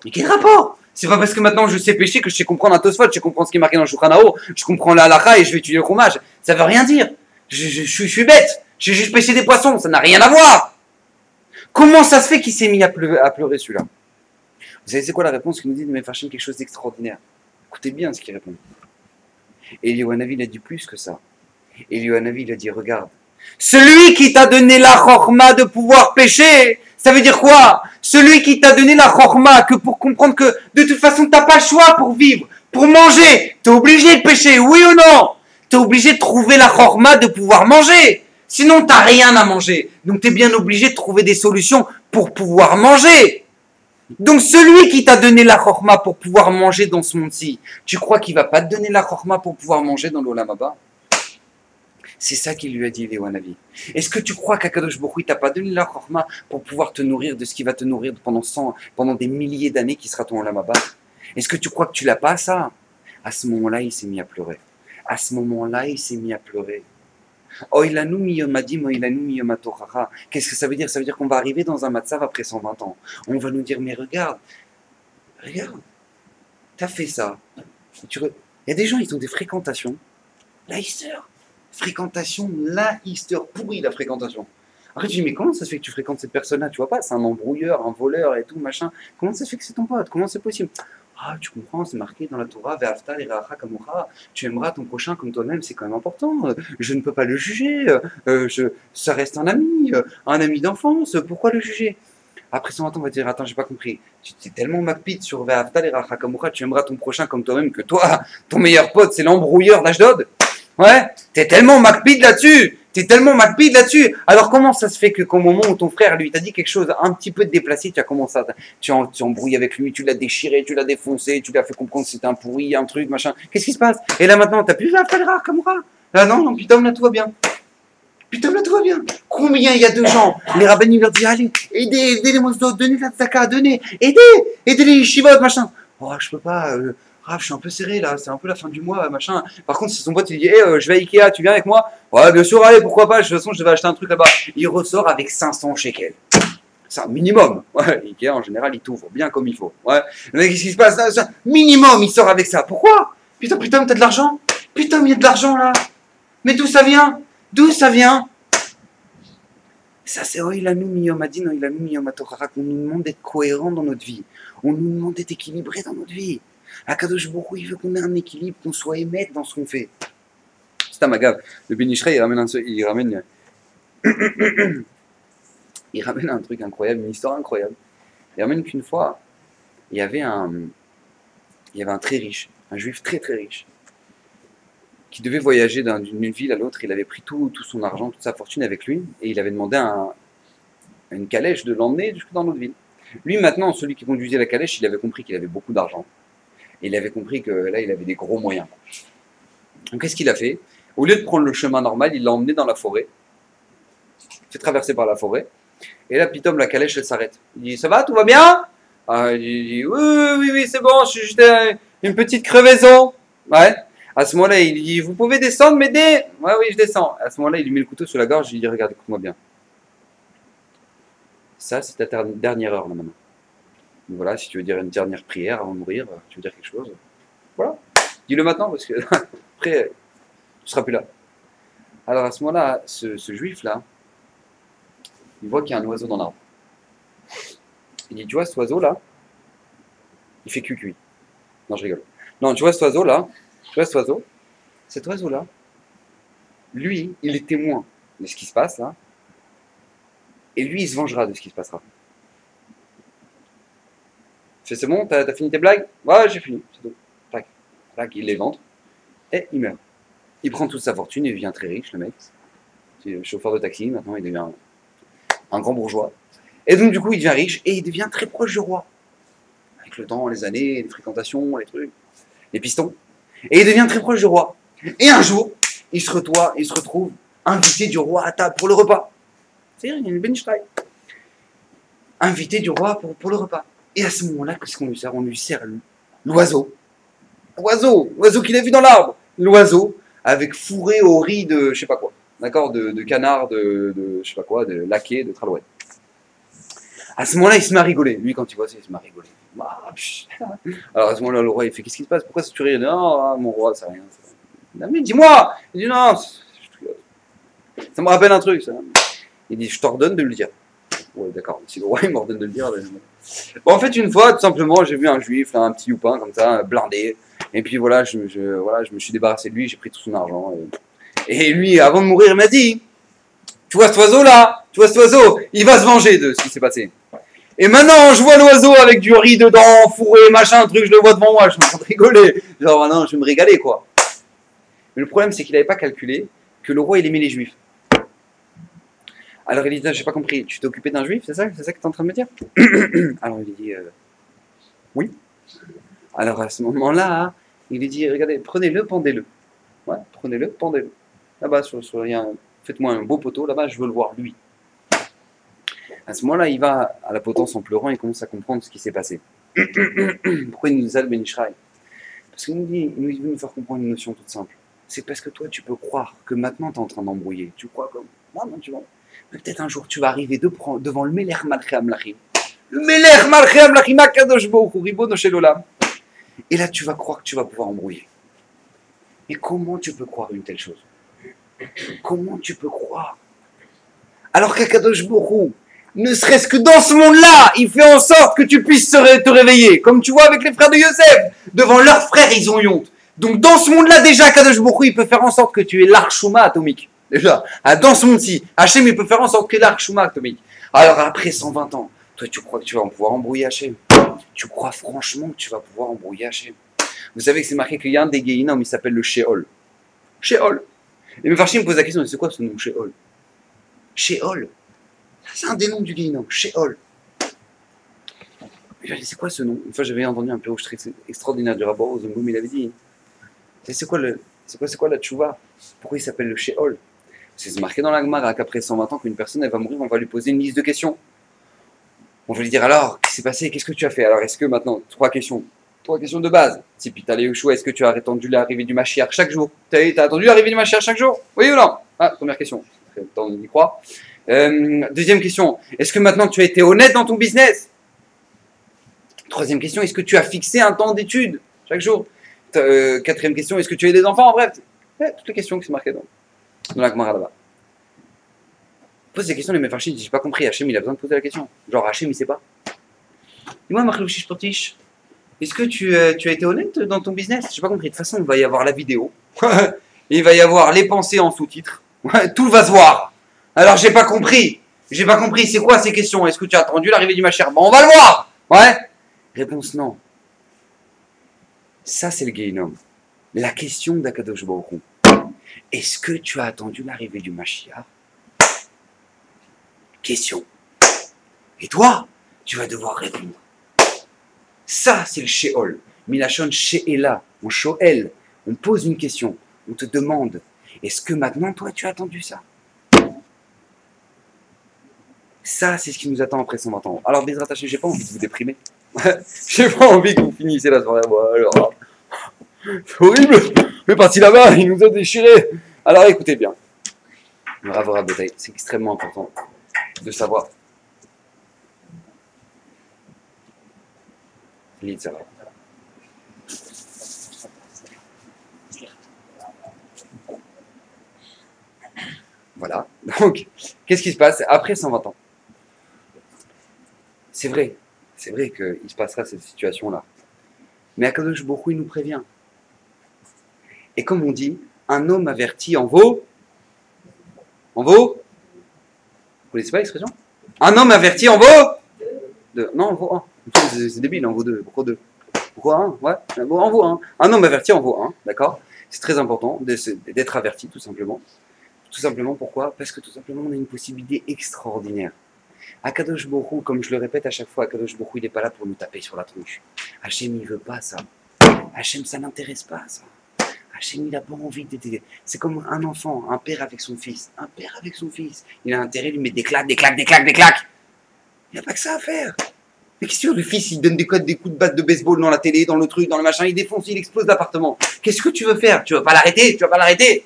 Mais quel rapport? C'est pas parce que maintenant je sais pêcher que je sais comprendre un Tosfot, je sais comprendre ce qui est marqué dans le Shulchan Aruch, je comprends la halakha et je vais étudier le chômage. Ça veut rien dire. Je suis bête. J'ai juste pêché des poissons, ça n'a rien à voir. Comment ça se fait qu'il s'est mis à pleurer celui-là? Vous savez c'est quoi la réponse qu'il nous dit de Mefarshim? Quelque chose d'extraordinaire. Écoutez bien ce qu'il répond. Et Eliyahu il a dit plus que ça. Eliyahu il a dit, regarde, celui qui t'a donné la chorma de pouvoir pécher, ça veut dire quoi? Celui qui t'a donné la chorma que pour comprendre que de toute façon t'as pas le choix pour vivre, pour manger, t'es obligé de pécher, oui ou non? T'es obligé de trouver la chorma de pouvoir manger, sinon t'as rien à manger, donc t'es bien obligé de trouver des solutions pour pouvoir manger. Donc celui qui t'a donné la chorma pour pouvoir manger dans ce monde-ci, tu crois qu'il va pas te donner la chorma pour pouvoir manger dans l'Olam Haba? C'est ça qu'il lui a dit, Léonavi. Est-ce que tu crois qu'Akadosh Baruch Hu t'a pas donné la chorma pour pouvoir te nourrir de ce qui va te nourrir pendant des milliers d'années qui sera ton Olam Haba? Est-ce que tu crois que tu l'as pas ça? À ce moment-là, il s'est mis à pleurer. À ce moment-là, il s'est mis à pleurer. Oilanu miyomadim, oilanu miyomatochacha. Qu'est-ce que ça veut dire? Ça veut dire qu'on va arriver dans un matzav après 120 ans. On va nous dire, mais regarde, t'as fait ça. Il y a des gens, ils ont des fréquentations. Laïster. Fréquentation, laïster. Pourri la fréquentation. Après, tu dis, mais comment ça se fait que tu fréquentes cette personne-là? Tu vois pas, c'est un embrouilleur, un voleur et tout, machin. Comment ça se fait que c'est ton pote? Comment c'est possible? Ah, tu comprends, c'est marqué dans la Torah, Ve'afta l'iracha kamocha, tu aimeras ton prochain comme toi-même, c'est quand même important. Je ne peux pas le juger. Ça reste un ami d'enfance. Pourquoi le juger? Après 120 ans, on va te dire, attends, j'ai pas compris. Tu es tellement macpite sur Ve'afta l'iracha kamocha, tu aimeras ton prochain comme toi-même que toi, ton meilleur pote, c'est l'embrouilleur d'Ashdod. Ouais, t'es tellement macpide là-dessus. Alors comment ça se fait que qu'au moment où ton frère lui t'a dit quelque chose un petit peu déplacé, tu as commencé à tu embrouilles avec lui, tu l'as déchiré, tu l'as défoncé, tu lui as fait comprendre que c'était un pourri, un truc, machin. Qu'est-ce qui se passe? Et là maintenant, t'as plus fait la comme ça. Là non, putain, là tout va bien. Combien il y a de gens? Les rabbins leur disent, allez, aidez les mosdot, donnez la tzaka, aidez les yeshivot, machin. Oh, je peux pas. Rav, je suis un peu serré là, c'est un peu la fin du mois, machin. Par contre, si son pote il dit, je vais à Ikea, tu viens avec moi? Ouais, bien sûr, allez, pourquoi pas, de toute façon, je devais acheter un truc là-bas. Il ressort avec 500 shekels. C'est un minimum. Ouais, Ikea, en général, il t'ouvre bien comme il faut. Ouais. Le mec, qu'est-ce qui se passe là? Minimum, il sort avec ça. Pourquoi? Putain, t'as de l'argent? Putain, il y a de l'argent là. Mais d'où ça vient? Ça, c'est Oilanu Miyomadin, Oilanu Miyomatocharak. On nous demande d'être cohérent dans notre vie. On nous demande d'être équilibré dans notre vie. Akadosh Baruch Hu, il veut qu'on ait un équilibre, qu'on soit émettre dans ce qu'on fait. C'est un magave. Le Bénishrei, il ramène un truc incroyable, une histoire incroyable. Il ramène qu'une fois, il y avait un très riche, un juif très très riche, qui devait voyager d'une ville à l'autre. Il avait pris tout son argent, toute sa fortune avec lui, et il avait demandé à une calèche de l'emmener jusque dans notre ville. Lui, maintenant, celui qui conduisait la calèche, il avait compris qu'il avait beaucoup d'argent. Et il avait compris que là, il avait des gros moyens. Donc, qu'est-ce qu'il a fait? Au lieu de prendre le chemin normal, il l'a emmené dans la forêt. Il fait traverser par la forêt. Et là, pitom, la calèche, elle s'arrête. Il dit, ça va, tout va bien? Il dit, oui, c'est bon, je suis juste une petite crevaison. Ouais. À ce moment-là, il dit, vous pouvez descendre, m'aider? Ouais, oui, je descends. À ce moment-là, il lui met le couteau sur la gorge. Il dit, regarde, écoute-moi bien. Ça, c'est ta dernière heure, là, maintenant. Voilà, si tu veux dire une dernière prière avant de mourir, tu veux dire quelque chose, voilà, dis-le maintenant parce que après, tu ne seras plus là. Alors à ce moment-là, ce juif-là, il voit qu'il y a un oiseau dans l'arbre. Il dit, tu vois cet oiseau-là, il fait cuicui. Non, je rigole. Non, tu vois cet oiseau-là, cet oiseau-là, lui, il est témoin de ce qui se passe là, Et lui, il se vengera de ce qui se passera. C'est bon, t'as fini tes blagues? Ouais, j'ai fini, c'est tout. Tac. Tac, il les vend, et il meurt. Il prend toute sa fortune, il devient très riche, le mec. C'est chauffeur de taxi, maintenant il devient un grand bourgeois. Et donc du coup, il devient riche, et il devient très proche du roi. Avec le temps, les années, les fréquentations, les trucs, les pistons. Et il devient très proche du roi. Et un jour, il se retrouve invité du roi à table pour le repas. C'est-à-dire, il y a une benchtrail. Invité du roi pour le repas. Et à ce moment-là, qu'est-ce qu'on lui sert? On lui sert l'oiseau. L'oiseau qu'il a vu dans l'arbre. L'oiseau avec fourré au riz de je sais pas quoi. D'accord, de canard, de je sais pas quoi, de laqué, de tralouette. À ce moment-là, il se met à rigoler. Lui, quand il voit ça, il se met à rigoler. Alors à ce moment-là, le roi, il fait qu'est-ce qui se passe? Pourquoi tu ris? Non, mon roi, c'est rien. Non, mais dis-moi. Il dit non, ça me rappelle un truc. Ça. Il dit je t'ordonne de le dire. Ouais, d'accord. Si le roi il m'ordonne de le dire. Bon, en fait, une fois, tout simplement, j'ai vu un juif, là, un petit youpin comme ça, blindé. Et puis voilà, je me suis débarrassé de lui, j'ai pris tout son argent. Et lui, avant de mourir, il m'a dit tu vois cet oiseau-là? Tu vois cet oiseau? Il va se venger de ce qui s'est passé. Et maintenant, je vois l'oiseau avec du riz dedans, fourré, machin, truc, je le vois devant moi, je suis en train de rigoler. Genre, maintenant, je vais me régaler, quoi. Mais le problème, c'est qu'il n'avait pas calculé que le roi, il aimait les juifs. Alors il dit, j'ai pas compris, tu t'es occupé d'un juif, c'est ça que tu es en train de me dire? Alors il lui dit, oui. Alors à ce moment-là, il lui dit, regardez, prenez-le, pendez-le. Ouais, prenez-le, pendez-le. Là-bas, faites-moi un beau poteau, là-bas, je veux le voir, lui. À ce moment-là, il va à la potence en pleurant et commence à comprendre ce qui s'est passé. Pourquoi il nous a le Benishraï? Parce qu'il veut nous faire comprendre une notion toute simple. C'est parce que toi, tu peux croire que maintenant, tu es en train d'embrouiller. Tu crois comme, non, tu vois. Peut-être un jour tu vas arriver devant le Melech Malchei Amlachim. Le Melech Malchei Amlachim Akadosh Baruch Hu Ribono Shel Olam. Et là tu vas croire que tu vas pouvoir embrouiller. Mais comment tu peux croire une telle chose? Comment tu peux croire? Alors qu'Akadosh Baruch Hu, ne serait-ce que dans ce monde-là, il fait en sorte que tu puisses te réveiller. Comme tu vois avec les frères de Yosef. Devant leurs frères, ils ont honte. Donc dans ce monde-là, déjà, Akadosh Baruch Hu, il peut faire en sorte que tu aies l'archouma atomique. Déjà, dans ce monde-ci, Hachem, il peut faire en sorte que l'arc Chouma atomique. Alors après 120 ans, toi tu crois que tu vas pouvoir embrouiller Hachem? Tu crois franchement que tu vas pouvoir embrouiller Hachem? Vous savez que c'est marqué qu'il y a un des Gehinnom, il s'appelle le Sheol. Sheol. Et Mefarshim me pose la question, c'est quoi ce nom, Sheol? Sheol. C'est un des noms du Gehinnom, Sheol. C'est quoi ce nom? Une fois j'avais entendu un peu extraordinaire du rapport aux Zomboum, il avait dit, c'est quoi la tchouva? Pourquoi il s'appelle le Sheol? C'est marqué dans la Gemara qu'après 120 ans, qu'une personne elle va mourir, on va lui poser une liste de questions. On va lui dire alors, qu'est-ce qui s'est passé? Qu'est-ce que tu as fait? Alors, est-ce que maintenant, trois questions de base. Si puis t'as les Yoshua, est-ce que tu as attendu l'arrivée du Mashiach chaque jour? T'as attendu l'arrivée du Mashiach chaque jour? Oui ou non? Ah, première question. On y croit. Deuxième question, est-ce que maintenant tu as été honnête dans ton business? Troisième question, est-ce que tu as fixé un temps d'étude chaque jour? Quatrième question, est-ce que tu as des enfants? Bref, toutes les questions qui sont marquées dans la Gemara là-bas. Pose des questions, les Mefarshim disent j'ai pas compris, Hachem il a besoin de poser la question. Genre Hachem il sait pas. Dis-moi Marlouchish Portiche, est-ce que tu as été honnête dans ton business? J'ai pas compris. De toute façon, il va y avoir la vidéo. Il va y avoir les pensées en sous-titres. Tout va se voir. Alors j'ai pas compris. C'est quoi ces questions? Est-ce que tu as attendu l'arrivée du Mashiach? Bon, on va le voir. Ouais. Réponse non. Ça c'est le Gehinnom. La question d'Akadosh Baruch Hu. Est-ce que tu as attendu l'arrivée du Mashiach? Question. Et toi, tu vas devoir répondre. Ça, c'est le Sheol. Milachon She'ela. On Shoel. On pose une question. On te demande. Est-ce que maintenant, toi, tu as attendu ça? Ça, c'est ce qui nous attend après 120 ans. Alors, Bezrat Hashem, j'ai pas envie de vous déprimer. J'ai pas envie que vous finissiez la soirée. Alors, c'est horrible. On est parti là-bas, il nous a déchirés. Alors, écoutez bien. C'est extrêmement important de savoir. Voilà. Donc, qu'est-ce qui se passe après 120 ans? C'est vrai qu'il se passera cette situation-là. Mais Akadosh Baruch Hu, il nous prévient. Et comme on dit, un homme averti en vaut. En vaut? Vous connaissez pas l'expression? Un homme averti en vaut deux. Non, en vaut un. C'est débile, en vaut deux. Pourquoi deux? Pourquoi un? Ouais, en vaut un. Un homme averti en vaut un, d'accord? C'est très important d'être averti, tout simplement. Tout simplement, pourquoi? Parce que tout simplement, on a une possibilité extraordinaire. Akadosh Borou, comme je le répète à chaque fois, Akadosh Borou, il n'est pas là pour nous taper sur la tronche. Hachem, il veut pas ça. Hachem, ça n'intéresse pas ça. Hachem, il n'a pas envie d'aider. C'est comme un enfant, un père avec son fils. Un père avec son fils. Il a intérêt à lui mettre des claques, des claques, des claques, des claques. Il n'y a pas que ça à faire. Mais qu'est-ce que le fils, il donne des coups de batte de baseball dans la télé, dans le truc, dans le machin, il défonce, il explose l'appartement. Qu'est-ce que tu veux faire? Tu vas pas l'arrêter? Tu vas pas l'arrêter?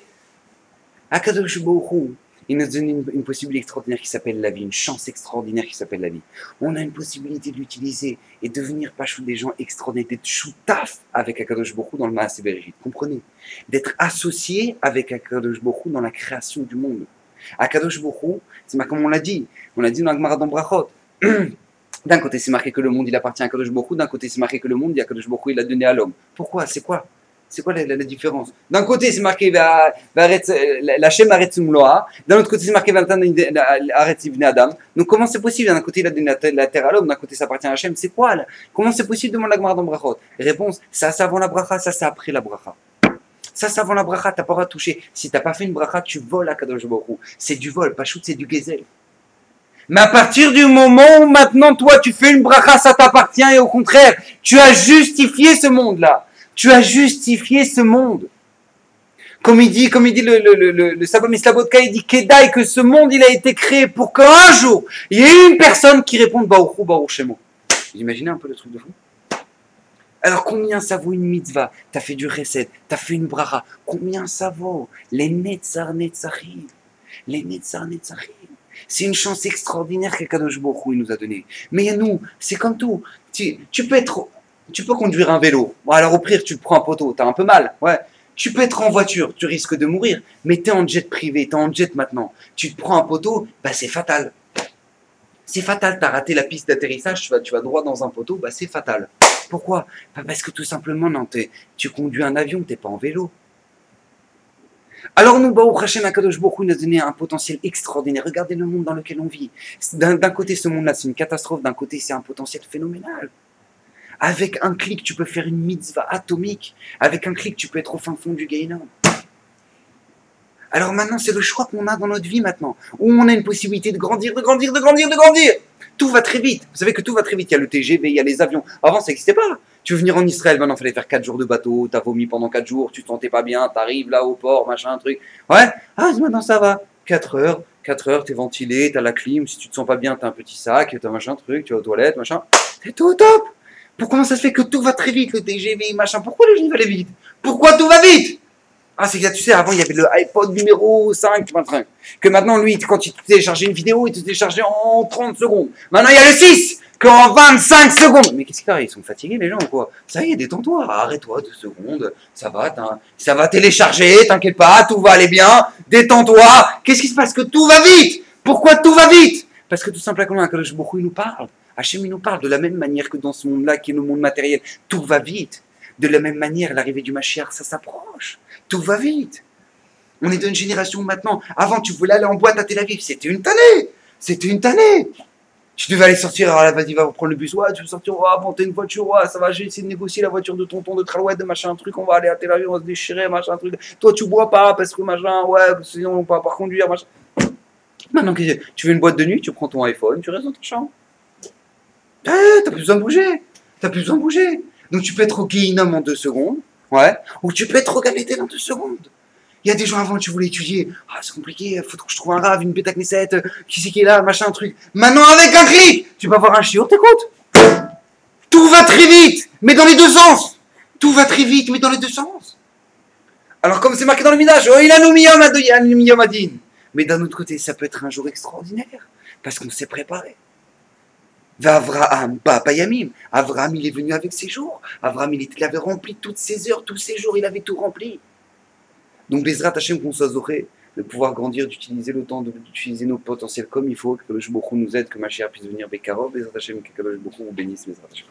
Akadosh Borou, il nous donne une possibilité extraordinaire qui s'appelle la vie, une chance extraordinaire qui s'appelle la vie. On a une possibilité de l'utiliser et devenir pachou des gens extraordinaires, d'être choutaf avec Akadosh Borou dans le Maaseh Bereshit. Comprenez? D'être associé avec Akadosh Borou dans la création du monde. Akadosh Borou, c'est comme on l'a dit dans la Gemara dans Brachot. D'un côté, c'est marqué que le monde il appartient à Akadosh Borou, d'un côté, c'est marqué que le monde, Akadosh Borou, il l'a donné à l'homme. Pourquoi? C'est quoi? C'est quoi la différence? D'un côté, c'est marqué la Shem Aretz Mloa, d'un autre côté, c'est marqué Aretz Ibn Adam. Donc, comment c'est possible? D'un côté, il a donné la terre à l'homme, d'un côté, ça appartient à Hachem. C'est quoi là? Comment c'est possible? Demande la Gemara dans Brachot. Réponse, ça, c'est avant la bracha, ça, c'est après la bracha. Ça, c'est avant la bracha, t'as pas le droit de toucher. Si t'as pas fait une bracha, tu voles à Kadosh Borou. C'est du vol, pas shoot, c'est du gezel. Mais à partir du moment où maintenant, toi, tu fais une bracha, ça t'appartient, et au contraire, tu as justifié ce monde-là. Tu as justifié ce monde. Comme il dit le Sabbat Mislabotka, il dit Kedai, que ce monde, il a été créé pour qu'un jour, il y ait une personne qui réponde Baruchou, Baruch Shemo. Vous imaginez un peu le truc de fou? Alors combien ça vaut une mitzvah? T'as fait du recette, t'as fait une bracha. Combien ça vaut? Les Netzar Netzachim. Les Netzar Netzachim. C'est une chance extraordinaire qu'Akadosh Baruch Hu nous a donnée. Mais nous, c'est comme tout. Tu peux conduire un vélo. Bon, alors au pire, tu te prends un poteau, t'as un peu mal. Ouais. Tu peux être en voiture, tu risques de mourir. Mais t'es en jet privé, t'es en jet maintenant. Tu te prends un poteau, bah c'est fatal. C'est fatal, t'as raté la piste d'atterrissage, tu vas droit dans un poteau, bah c'est fatal. Pourquoi? Bah parce que tout simplement, non, tu conduis un avion, t'es pas en vélo. Alors nous, Baruch Hashem, Akadosh Baruch Hu nous a donné un potentiel extraordinaire. Regardez le monde dans lequel on vit. D'un côté, ce monde-là, c'est une catastrophe. D'un côté, c'est un potentiel phénoménal. Avec un clic, tu peux faire une mitzvah atomique. Avec un clic, tu peux être au fin fond du Gehinnom. Alors maintenant, c'est le choix qu'on a dans notre vie maintenant. Où on a une possibilité de grandir, de grandir, de grandir, de grandir. Tout va très vite. Vous savez que tout va très vite. Il y a le TGV, il y a les avions. Avant, ça n'existait pas. Tu veux venir en Israël, maintenant, il fallait faire 4 jours de bateau. T'as vomi pendant 4 jours, tu te sentais pas bien. T'arrives là au port, machin, truc. Ouais. Ah, maintenant, ça va. 4 heures, t'es ventilé, t'as la clim. Si tu te sens pas bien, t'as un petit sac, t'as machin, truc, tu vas aux toilettes, machin. C'est tout top. Comment ça se fait que tout va très vite, le TGV, machin? Pourquoi le GV va aller vite? Pourquoi tout va vite? Ah, c'est que tu sais, avant, il y avait le iPod numéro 5, que maintenant, lui, quand il téléchargeait une vidéo, il te téléchargeait en 30 secondes. Maintenant, il y a le 6, qu'en 25 secondes. Mais qu'est-ce qu'il y a? Ils sont fatigués, les gens, quoi. Ça y est, détends-toi, arrête-toi 2 secondes. Ça va télécharger, t'inquiète pas, tout va aller bien. Détends-toi. Qu'est-ce qui se passe? Que tout va vite. Pourquoi tout va vite? Parce que tout simplement, Akadosh Baruch Hu, il nous parle. Hachem, il nous parle de la même manière que dans ce monde-là, qui est le monde matériel. Tout va vite. De la même manière, l'arrivée du Mashiach, ça s'approche. Tout va vite. On est d'une génération maintenant. Avant, tu voulais aller en boîte à Tel Aviv. C'était une tannée. C'était une tannée. Tu devais aller sortir. Alors là, vas-y, va prendre le bus. Ouais, tu veux sortir. Ouais, bon, t'as une voiture. Ouais, ça va, j'ai essayé de négocier la voiture de tonton, de Tralouette, de machin, truc. On va aller à Tel Aviv, on va se déchirer, machin, truc. Toi, tu bois pas parce que machin. Ouais, sinon, on va pas conduire, machin. Maintenant, tu veux une boîte de nuit, tu prends ton iPhone, tu restes dans ta chambre. T'as plus besoin de bouger. T'as plus besoin de bouger. Donc, tu peux être au Gehinnom en 2 secondes. Ouais. Ou tu peux être au Gan Eden en 2 secondes. Il y a des gens avant, tu voulais étudier. Ah, c'est compliqué, il faut que je trouve un rave, une bêta Knesset, qui c'est qui est là, machin, truc. Maintenant, avec un clic, tu peux avoir un chiour, t'écoutes. Tout va très vite, mais dans les 2 sens. Tout va très vite, mais dans les 2 sens. Alors, comme c'est marqué dans le Midrash, oh, il a noumiyom adin. Mais d'un autre côté, ça peut être un jour extraordinaire, parce qu'on s'est préparé. Avraham, Yamim. Avraham, il est venu avec ses jours. Avraham, il avait rempli toutes ses heures, tous ses jours, il avait tout rempli. Donc, Bezrat Hashem, qu'on soit zoré, de pouvoir grandir, d'utiliser le temps, d'utiliser nos potentiels comme il faut, que le Baruch Hu nous aide, que Mashiach puisse venir Bekarov, Bezrat Hashem, que le Baruch Hu bénisse Bezrat Hashem.